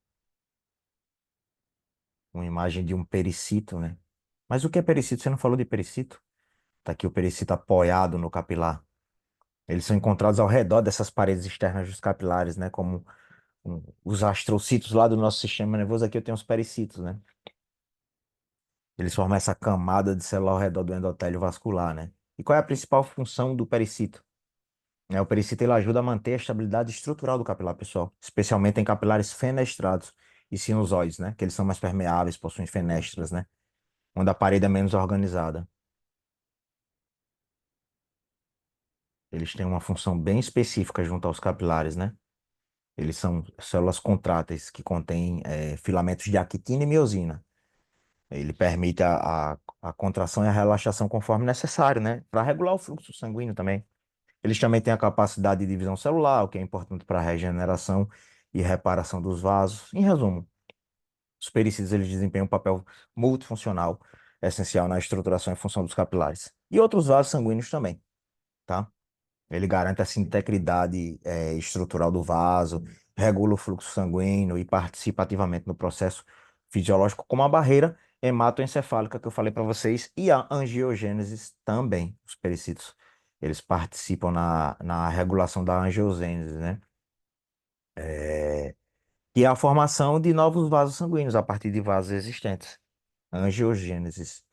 S1: Uma imagem de um pericito, né? Mas o que é pericito? Você não falou de pericito? Tá aqui o pericito apoiado no capilar. Eles são encontrados ao redor dessas paredes externas dos capilares, né? Como os astrocitos lá do nosso sistema nervoso. Aqui eu tenho os pericitos, né? Eles formam essa camada de célula ao redor do endotélio vascular, né? E qual é a principal função do pericito? O pericito ele ajuda a manter a estabilidade estrutural do capilar, pessoal, especialmente em capilares fenestrados e sinusoides, né? Que eles são mais permeáveis, possuem fenestras, né? Onde a parede é menos organizada. Eles têm uma função bem específica junto aos capilares, né? Eles são células contráteis que contêm filamentos de actina e miosina. Ele permite a contração e a relaxação conforme necessário, né? Para regular o fluxo sanguíneo também. Eles também têm a capacidade de divisão celular, o que é importante para a regeneração e reparação dos vasos. Em resumo, os pericidos eles desempenham um papel multifuncional, essencial na estruturação e função dos capilares. E outros vasos sanguíneos também, tá? Ele garante essa integridade estrutural do vaso, regula o fluxo sanguíneo e participa ativamente no processo fisiológico, como a barreira hematoencefálica que eu falei para vocês, e a angiogênese também. Os pericitos, eles participam na regulação da angiogênese, né? Que é a formação de novos vasos sanguíneos a partir de vasos existentes. Angiogênese.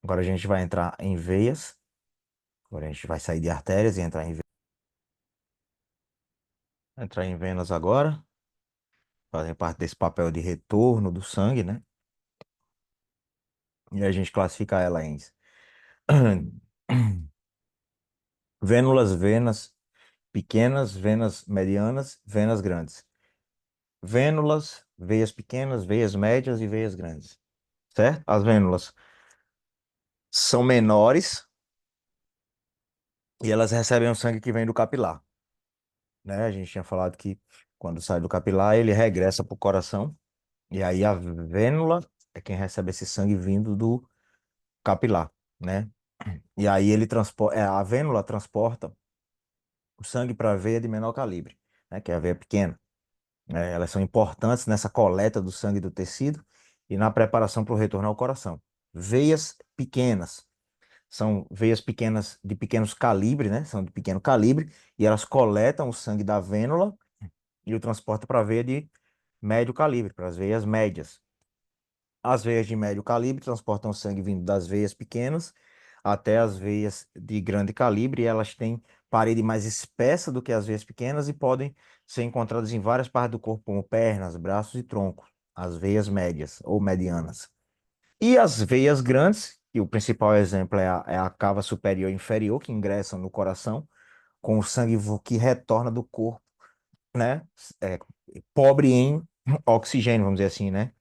S1: Agora a gente vai entrar em veias. Agora a gente vai sair de artérias e entrar em venas agora. Fazem parte desse papel de retorno do sangue, né? E a gente classifica ela em vênulas, venas pequenas, venas medianas, venas grandes. Vênulas, veias pequenas, veias médias e veias grandes, certo? As vênulas são menores e elas recebem o sangue que vem do capilar. né? A gente tinha falado que quando sai do capilar, ele regressa para o coração, e aí a vênula é quem recebe esse sangue vindo do capilar, né? E aí ele transporta, a vênula transporta o sangue para a veia de menor calibre, né? Que é a veia pequena. Elas são importantes nessa coleta do sangue do tecido e na preparação para o retorno ao coração. Veias pequenas. São veias pequenas de pequenos calibre, né? São de pequeno calibre e elas coletam o sangue da vênula e o transportam para a veia de médio calibre, para as veias médias. As veias de médio calibre transportam o sangue vindo das veias pequenas até as veias de grande calibre, e elas têm parede mais espessa do que as veias pequenas e podem ser encontradas em várias partes do corpo, como pernas, braços e tronco, as veias médias ou medianas. E as veias grandes, e o principal exemplo é a cava superior e inferior, que ingressam no coração, com o sangue que retorna do corpo, né? É, pobre em oxigênio, vamos dizer assim, né?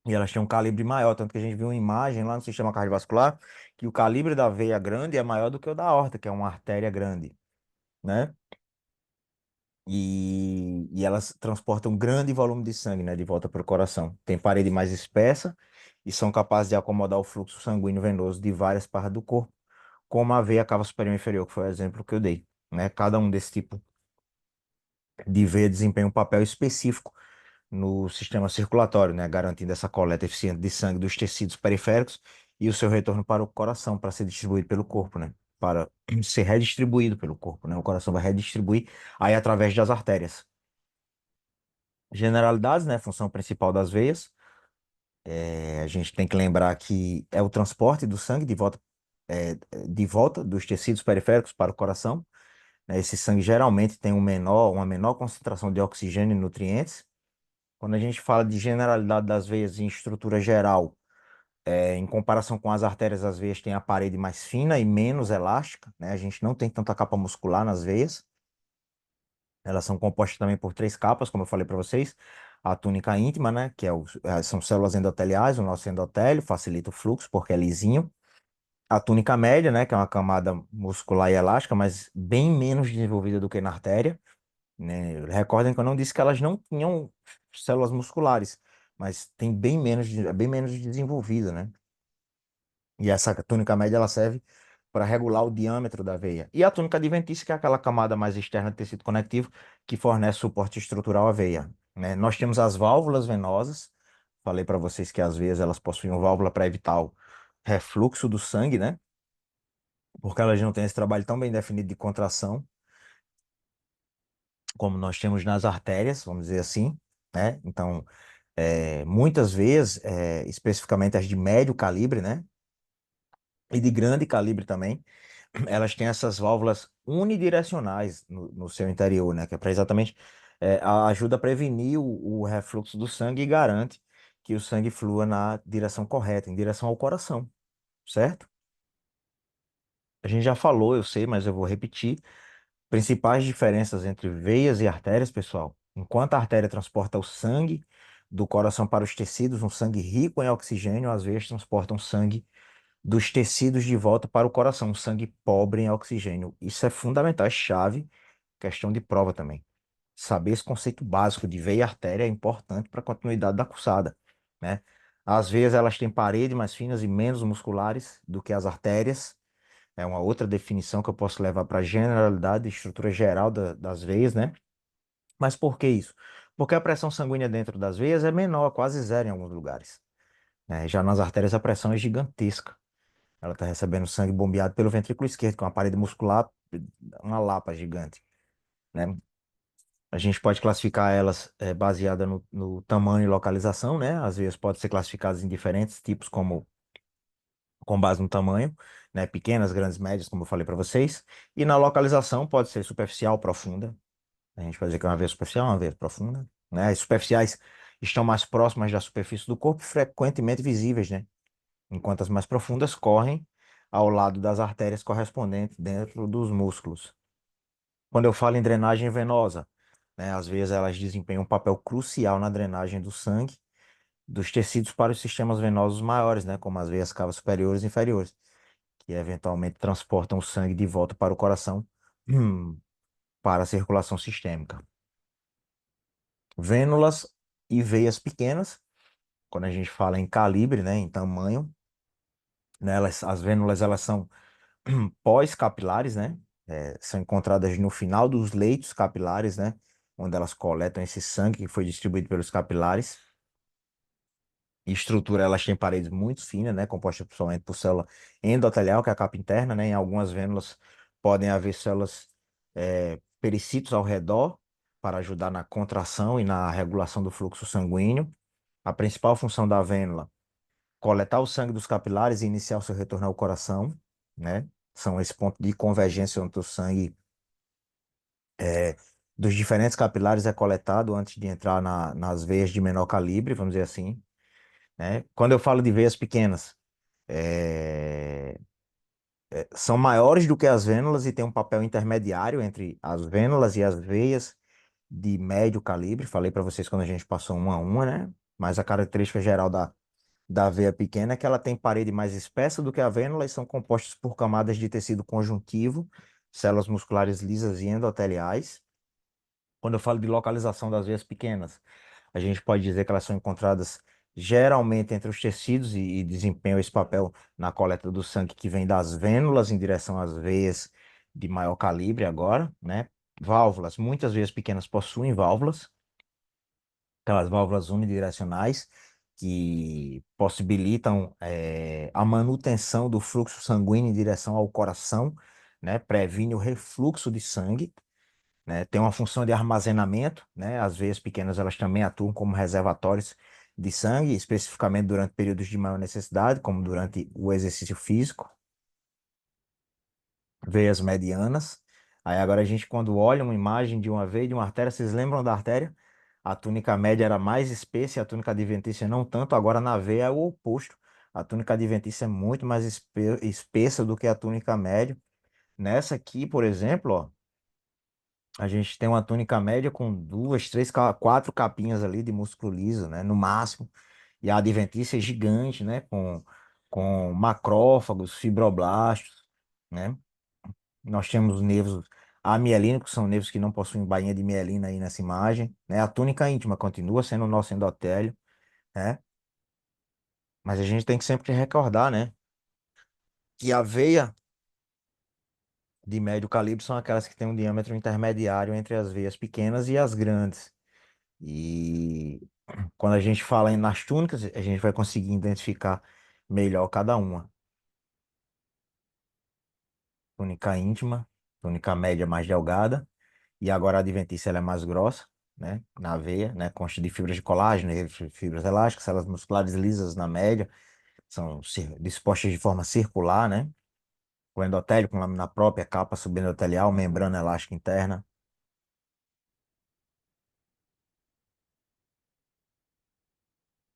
S1: E elas têm um calibre maior, tanto que a gente viu uma imagem lá no sistema cardiovascular que o calibre da veia grande é maior do que o da aorta, que é uma artéria grande, né? E elas transportam um grande volume de sangue, né, de volta para o coração. Tem parede mais espessa e são capazes de acomodar o fluxo sanguíneo venoso de várias partes do corpo, como a veia cava superior e inferior, que foi o exemplo que eu dei, né? Cada um desse tipo de veia desempenha um papel específico no sistema circulatório, né, garantindo essa coleta eficiente de sangue dos tecidos periféricos e o seu retorno para o coração, para ser distribuído pelo corpo, né, para ser redistribuído pelo corpo, né, o coração vai redistribuir aí através das artérias. Generalidades, né, função principal das veias, a gente tem que lembrar que é o transporte do sangue é, de volta dos tecidos periféricos para o coração, né, esse sangue geralmente tem uma menor concentração de oxigênio e nutrientes. Quando a gente fala de generalidade das veias em estrutura geral, em comparação com as artérias, as veias têm a parede mais fina e menos elástica, né? A gente não tem tanta capa muscular nas veias. Elas são compostas também por três capas, como eu falei para vocês. A túnica íntima, né? Que são células endoteliais, o nosso endotélio, facilita o fluxo porque é lisinho. A túnica média, né? Que é uma camada muscular e elástica, mas bem menos desenvolvida do que na artéria, né? Recordem que eu não disse que elas não tinham células musculares, mas tem é bem menos desenvolvida, né? E essa túnica média ela serve para regular o diâmetro da veia. E a túnica adventícia, que é aquela camada mais externa do tecido conectivo que fornece suporte estrutural à veia, né? Nós temos as válvulas venosas. Falei para vocês que às vezes elas possuem uma válvula para evitar o refluxo do sangue, né? Porque elas não têm esse trabalho tão bem definido de contração como nós temos nas artérias, vamos dizer assim, né? Então, muitas vezes, especificamente as de médio calibre, né? E de grande calibre também, elas têm essas válvulas unidirecionais no seu interior, né? Que é para exatamente ajuda a prevenir o refluxo do sangue e garante que o sangue flua na direção correta, em direção ao coração, certo? A gente já falou, eu sei, mas eu vou repetir. Principais diferenças entre veias e artérias, pessoal. Enquanto a artéria transporta o sangue do coração para os tecidos, um sangue rico em oxigênio, as veias transportam sangue dos tecidos de volta para o coração, um sangue pobre em oxigênio. Isso é fundamental, é chave, questão de prova também. Saber esse conceito básico de veia e artéria é importante para a continuidade da cursada, né? As veias elas têm paredes mais finas e menos musculares do que as artérias. É uma outra definição que eu posso levar para a generalidade e estrutura geral das veias, né? Mas por que isso? Porque a pressão sanguínea dentro das veias é menor, quase zero em alguns lugares, né? Já nas artérias a pressão é gigantesca. Ela está recebendo sangue bombeado pelo ventrículo esquerdo, que é uma parede muscular, uma lapa gigante, né? A gente pode classificar elas baseada no tamanho e localização, né? As veias podem ser classificadas em diferentes tipos, como com base no tamanho, né? Pequenas, grandes, médias, como eu falei para vocês. E na localização pode ser superficial, profunda. A gente pode dizer que é uma veia superficial, uma veia profunda, né? As superficiais estão mais próximas da superfície do corpo e frequentemente visíveis, né? Enquanto as mais profundas correm ao lado das artérias correspondentes dentro dos músculos. Quando eu falo em drenagem venosa, né? Às vezes elas desempenham um papel crucial na drenagem do sangue dos tecidos para os sistemas venosos maiores, né? Como as veias cavas superiores e inferiores, que eventualmente transportam o sangue de volta para o coração. para a circulação sistêmica. Vênulas e veias pequenas, quando a gente fala em calibre, né, em tamanho, né, as vênulas elas são pós-capilares, né, são encontradas no final dos leitos capilares, né, onde elas coletam esse sangue que foi distribuído pelos capilares. Estrutura, elas têm paredes muito finas, né, compostas principalmente por célula endotelial, que é a capa interna, né, em algumas vênulas podem haver células pericílios ao redor para ajudar na contração e na regulação do fluxo sanguíneo. A principal função da vênula, coletar o sangue dos capilares e iniciar o seu retorno ao coração, né, são esse ponto de convergência onde o sangue dos diferentes capilares é coletado antes de entrar nas veias de menor calibre, vamos dizer assim, né. Quando eu falo de veias pequenas, é, são maiores do que as vênulas e têm um papel intermediário entre as vênulas e as veias de médio calibre. Falei para vocês quando a gente passou uma a uma, né? Mas a característica geral da veia pequena é que ela tem parede mais espessa do que a vênula e são compostas por camadas de tecido conjuntivo, células musculares lisas e endoteliais. Quando eu falo de localização das veias pequenas, a gente pode dizer que elas são encontradas geralmente entre os tecidos e desempenham esse papel na coleta do sangue que vem das vênulas em direção às veias de maior calibre agora, né? Válvulas, muitas veias pequenas possuem válvulas, aquelas válvulas unidirecionais que possibilitam a manutenção do fluxo sanguíneo em direção ao coração, né? Previne o refluxo de sangue, né? Tem uma função de armazenamento, né? As veias pequenas elas também atuam como reservatórios de sangue, especificamente durante períodos de maior necessidade, como durante o exercício físico. Veias medianas. Aí agora a gente, quando olha uma imagem de uma veia, de uma artéria, vocês lembram da artéria? A túnica média era mais espessa e a túnica adventícia não tanto. Agora na veia é o oposto. A túnica adventícia é muito mais espessa do que a túnica média. Nessa aqui, por exemplo, ó, a gente tem uma túnica média com duas, três, quatro capinhas ali de músculo liso, né? No máximo. E a adventícia é gigante, né? Com macrófagos, fibroblastos, né? Nós temos nervos amielínicos, que são nervos que não possuem bainha de mielina aí nessa imagem, né? A túnica íntima continua sendo o nosso endotélio, né? Mas a gente tem que sempre recordar, né? Que a veia de médio calibre são aquelas que têm um diâmetro intermediário entre as veias pequenas e as grandes. E quando a gente fala nas túnicas, a gente vai conseguir identificar melhor cada uma. Túnica íntima, túnica média mais delgada, e agora a adventícia ela é mais grossa, né, na veia, né, consta de fibras de colágeno, e fibras elásticas, células musculares lisas na média, são dispostas de forma circular, né, o endotélio com lâmina própria, capa subendotelial, membrana elástica interna,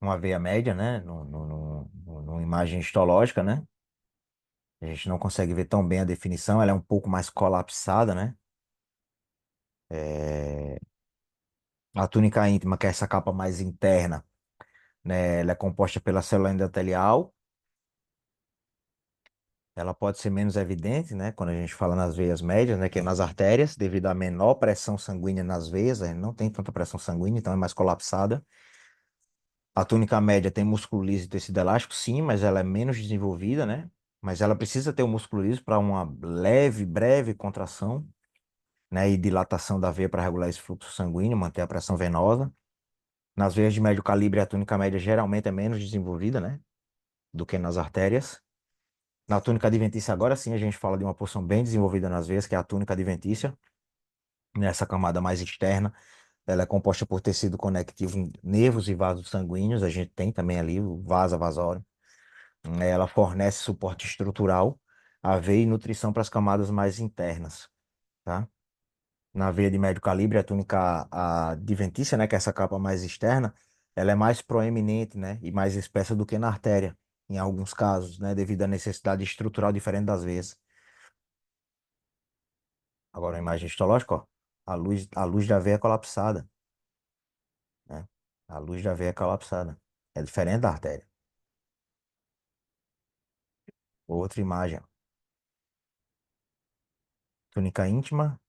S1: uma veia média, né, numa imagem histológica, né, a gente não consegue ver tão bem a definição, ela é um pouco mais colapsada, né, é, a túnica íntima, que é essa capa mais interna, né, ela é composta pela célula endotelial. Ela pode ser menos evidente, né, quando a gente fala nas veias médias, né, que é nas artérias, devido à menor pressão sanguínea nas veias, não tem tanta pressão sanguínea, então é mais colapsada. A túnica média tem músculo liso e tecido elástico, sim, mas ela é menos desenvolvida, né? Mas ela precisa ter o músculo liso para uma leve, breve contração, né, e dilatação da veia para regular esse fluxo sanguíneo, manter a pressão venosa. Nas veias de médio calibre, a túnica média geralmente é menos desenvolvida, né, do que nas artérias. Na túnica adventícia, agora sim, a gente fala de uma porção bem desenvolvida nas veias, que é a túnica adventícia. Nessa camada mais externa, ela é composta por tecido conectivo, nervos e vasos sanguíneos. A gente tem também ali o vasa vasório. Ela fornece suporte estrutural à veia e nutrição para as camadas mais internas, tá? Na veia de médio calibre, a túnica adventícia, né, que é essa capa mais externa, ela é mais proeminente, né, e mais espessa do que na artéria, em alguns casos, né, devido à necessidade estrutural diferente das veias. Agora, a imagem histológica, ó, a luz da veia é colapsada, né? A luz da veia é colapsada. É diferente da artéria. Outra imagem, ó. Túnica íntima,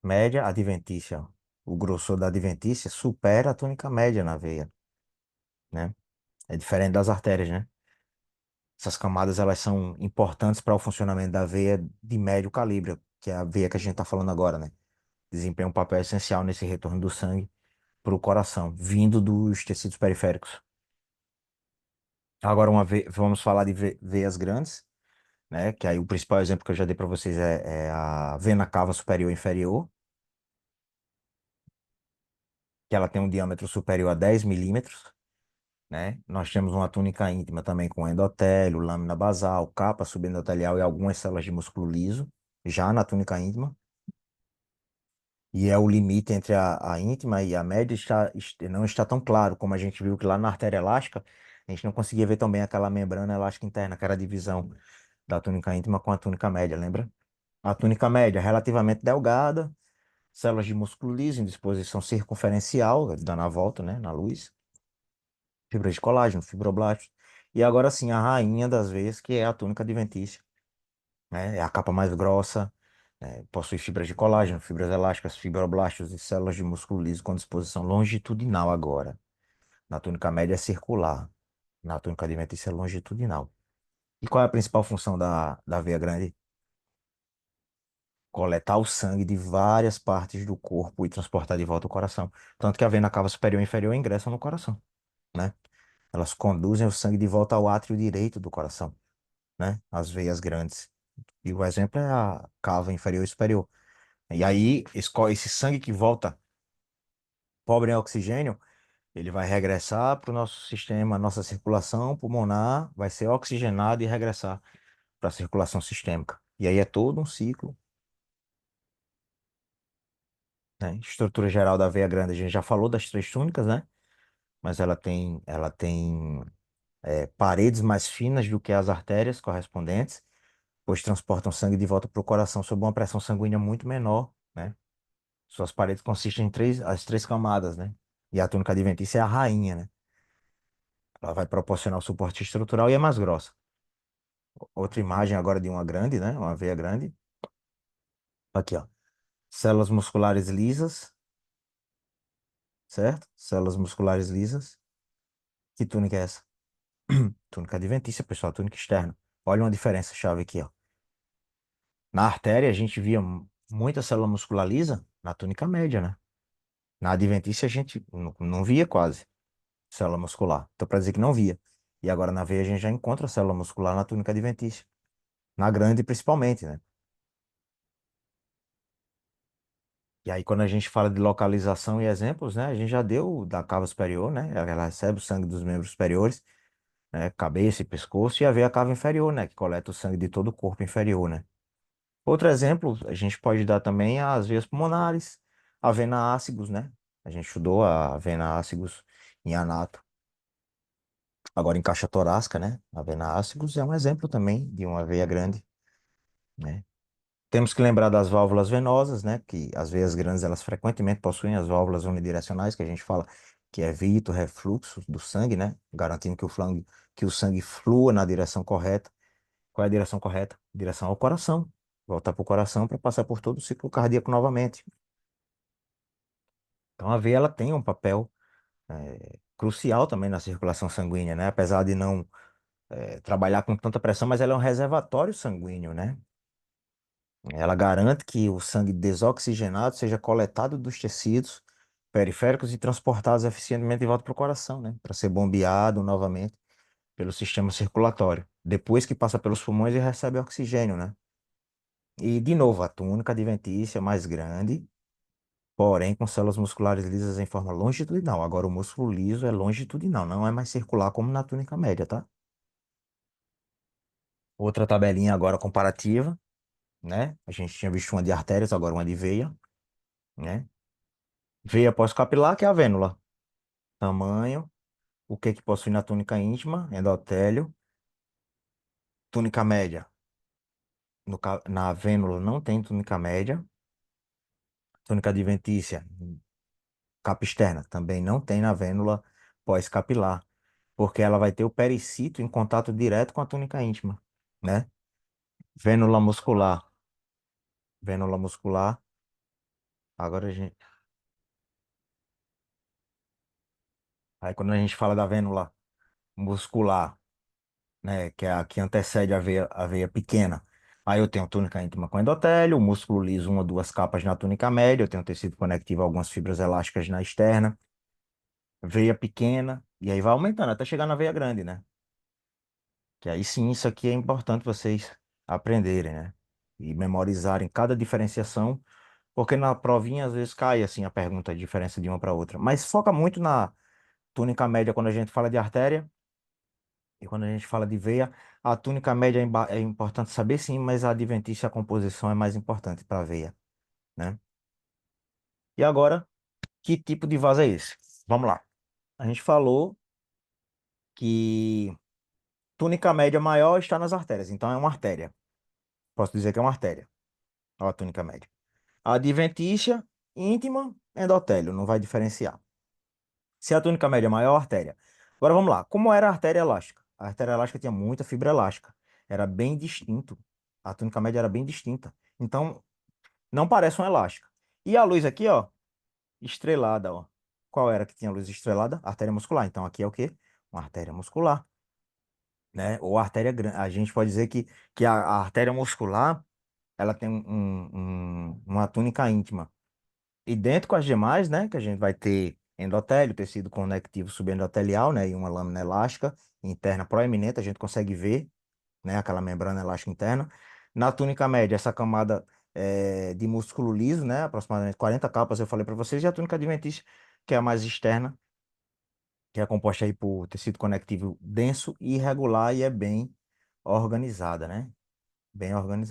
S1: média adventícia. O grossor da adventícia supera a túnica média na veia, né? É diferente das artérias, né? Essas camadas elas são importantes para o funcionamento da veia de médio calibre, que é a veia que a gente está falando agora, né? Desempenha um papel essencial nesse retorno do sangue para o coração, vindo dos tecidos periféricos. Agora, vamos falar de veias grandes, né? Que aí o principal exemplo que eu já dei para vocês é a vena cava superior e inferior, que ela tem um diâmetro superior a 10 milímetros, né? Nós temos uma túnica íntima também com endotélio, lâmina basal, capa subendotelial e algumas células de músculo liso, já na túnica íntima. E é o limite entre a íntima e a média não está tão claro, como a gente viu que lá na artéria elástica, a gente não conseguia ver tão bem aquela membrana elástica interna, que era a divisão da túnica íntima com a túnica média, lembra? A túnica média é relativamente delgada, células de músculo liso em disposição circunferencial, dando a volta, né, na luz, fibras de colágeno, fibroblastos. E agora sim, a rainha das veias, que é a túnica adventícia, né? É a capa mais grossa, né? Possui fibras de colágeno, fibras elásticas, fibroblastos e células de músculo liso com disposição longitudinal agora. Na túnica média é circular, na túnica adventícia é longitudinal. E qual é a principal função da veia grande? Coletar o sangue de várias partes do corpo e transportar de volta ao coração. Tanto que a vena cava superior e inferior ingressam no coração, né? Elas conduzem o sangue de volta ao átrio direito do coração, né? As veias grandes. E o exemplo é a cava inferior e superior. E aí, esse sangue que volta pobre em oxigênio, ele vai regressar para o nosso sistema, nossa circulação pulmonar vai ser oxigenado e regressar para a circulação sistêmica. E aí é todo um ciclo, né? Estrutura geral da veia grande, a gente já falou das três túnicas, né? Mas ela tem paredes mais finas do que as artérias correspondentes, pois transportam sangue de volta para o coração sob uma pressão sanguínea muito menor, né? Suas paredes consistem em as três camadas, né? E a túnica adventícia é a rainha, né? Ela vai proporcionar o suporte estrutural e é mais grossa. Outra imagem agora de uma grande, né? Uma veia grande. Aqui, ó. Células musculares lisas, certo? Células musculares lisas. Que túnica é essa? Túnica adventícia, pessoal, túnica externa. Olha uma diferença chave aqui, ó. Na artéria, a gente via muita célula muscular lisa na túnica média, né? Na adventícia, a gente não via quase célula muscular. Então, para dizer que não via. E agora na veia, a gente já encontra célula muscular na túnica adventícia. Na grande, principalmente, né? E aí, quando a gente fala de localização e exemplos, né? A gente já deu da cava superior, né? Ela recebe o sangue dos membros superiores, né? Cabeça e pescoço, e a veia cava inferior, né? Que coleta o sangue de todo o corpo inferior, né? Outro exemplo, a gente pode dar também as veias pulmonares, a vena ácigos, né? A gente estudou a vena ácigos em anato. Agora em caixa torácica, né? A vena ácigos é um exemplo também de uma veia grande, né? Temos que lembrar das válvulas venosas, né? Que as veias grandes, elas frequentemente possuem as válvulas unidirecionais, que a gente fala que é vito refluxo do sangue, né? Garantindo que o sangue flua na direção correta. Qual é a direção correta? Direção ao coração. Voltar para o coração para passar por todo o ciclo cardíaco novamente. Então a veia, ela tem um papel crucial também na circulação sanguínea, né? Apesar de não trabalhar com tanta pressão, mas ela é um reservatório sanguíneo, né? Ela garante que o sangue desoxigenado seja coletado dos tecidos periféricos e transportados eficientemente de volta para o coração, né? Para ser bombeado novamente pelo sistema circulatório, depois que passa pelos pulmões e recebe oxigênio, né? E, de novo, a túnica adventícia mais grande, porém com células musculares lisas em forma longitudinal. Agora, o músculo liso é longitudinal, não é mais circular como na túnica média, tá? Outra tabelinha agora comparativa, né? A gente tinha visto uma de artérias, agora uma de veia, né? Veia pós-capilar, que é a vênula. Tamanho, o que que possui na túnica íntima, endotélio. Túnica média, na vênula não tem túnica média. Túnica adventícia, capa externa, também não tem na vênula pós-capilar, porque ela vai ter o pericito em contato direto com a túnica íntima, né? Vênula muscular, vênula muscular. Agora a gente, aí quando a gente fala da vênula muscular, né, que é a que antecede a veia pequena. Aí eu tenho túnica íntima com endotélio, músculo liso, uma ou duas capas na túnica média, eu tenho tecido conectivo, algumas fibras elásticas na externa, veia pequena, e aí vai aumentando até chegar na veia grande, né? Que aí sim, isso aqui é importante vocês aprenderem, né? E memorizarem cada diferenciação, porque na provinha às vezes cai assim a pergunta, a diferença de uma para outra. Mas foca muito na túnica média quando a gente fala de artéria. E quando a gente fala de veia, a túnica média é importante saber sim, mas a adventícia, a composição é mais importante para a veia, né? E agora, que tipo de vaso é esse? Vamos lá. A gente falou que túnica média maior está nas artérias, então é uma artéria. Posso dizer que é uma artéria, ó, a túnica média. A adventícia, íntima, endotélio, não vai diferenciar. Se a túnica média é maior, artéria. Agora vamos lá. Como era a artéria elástica? A artéria elástica tinha muita fibra elástica. Era bem distinto. A túnica média era bem distinta. Então, não parece uma elástica. E a luz aqui, ó, estrelada, ó. Qual era que tinha luz estrelada? Artéria muscular. Então, aqui é o quê? Uma artéria muscular, né? Ou artéria grande. A gente pode dizer que a artéria muscular, ela tem uma túnica íntima idêntico às demais, né? Que a gente vai ter endotélio, tecido conectivo subendotelial, né? E uma lâmina elástica interna proeminente, a gente consegue ver, né? Aquela membrana elástica interna. Na túnica média, essa camada de músculo liso, né? Aproximadamente 40 capas, eu falei para vocês, e a túnica adventícia, que é a mais externa, que é composta aí por tecido conectivo denso e irregular e é bem organizada, né? Bem organizada.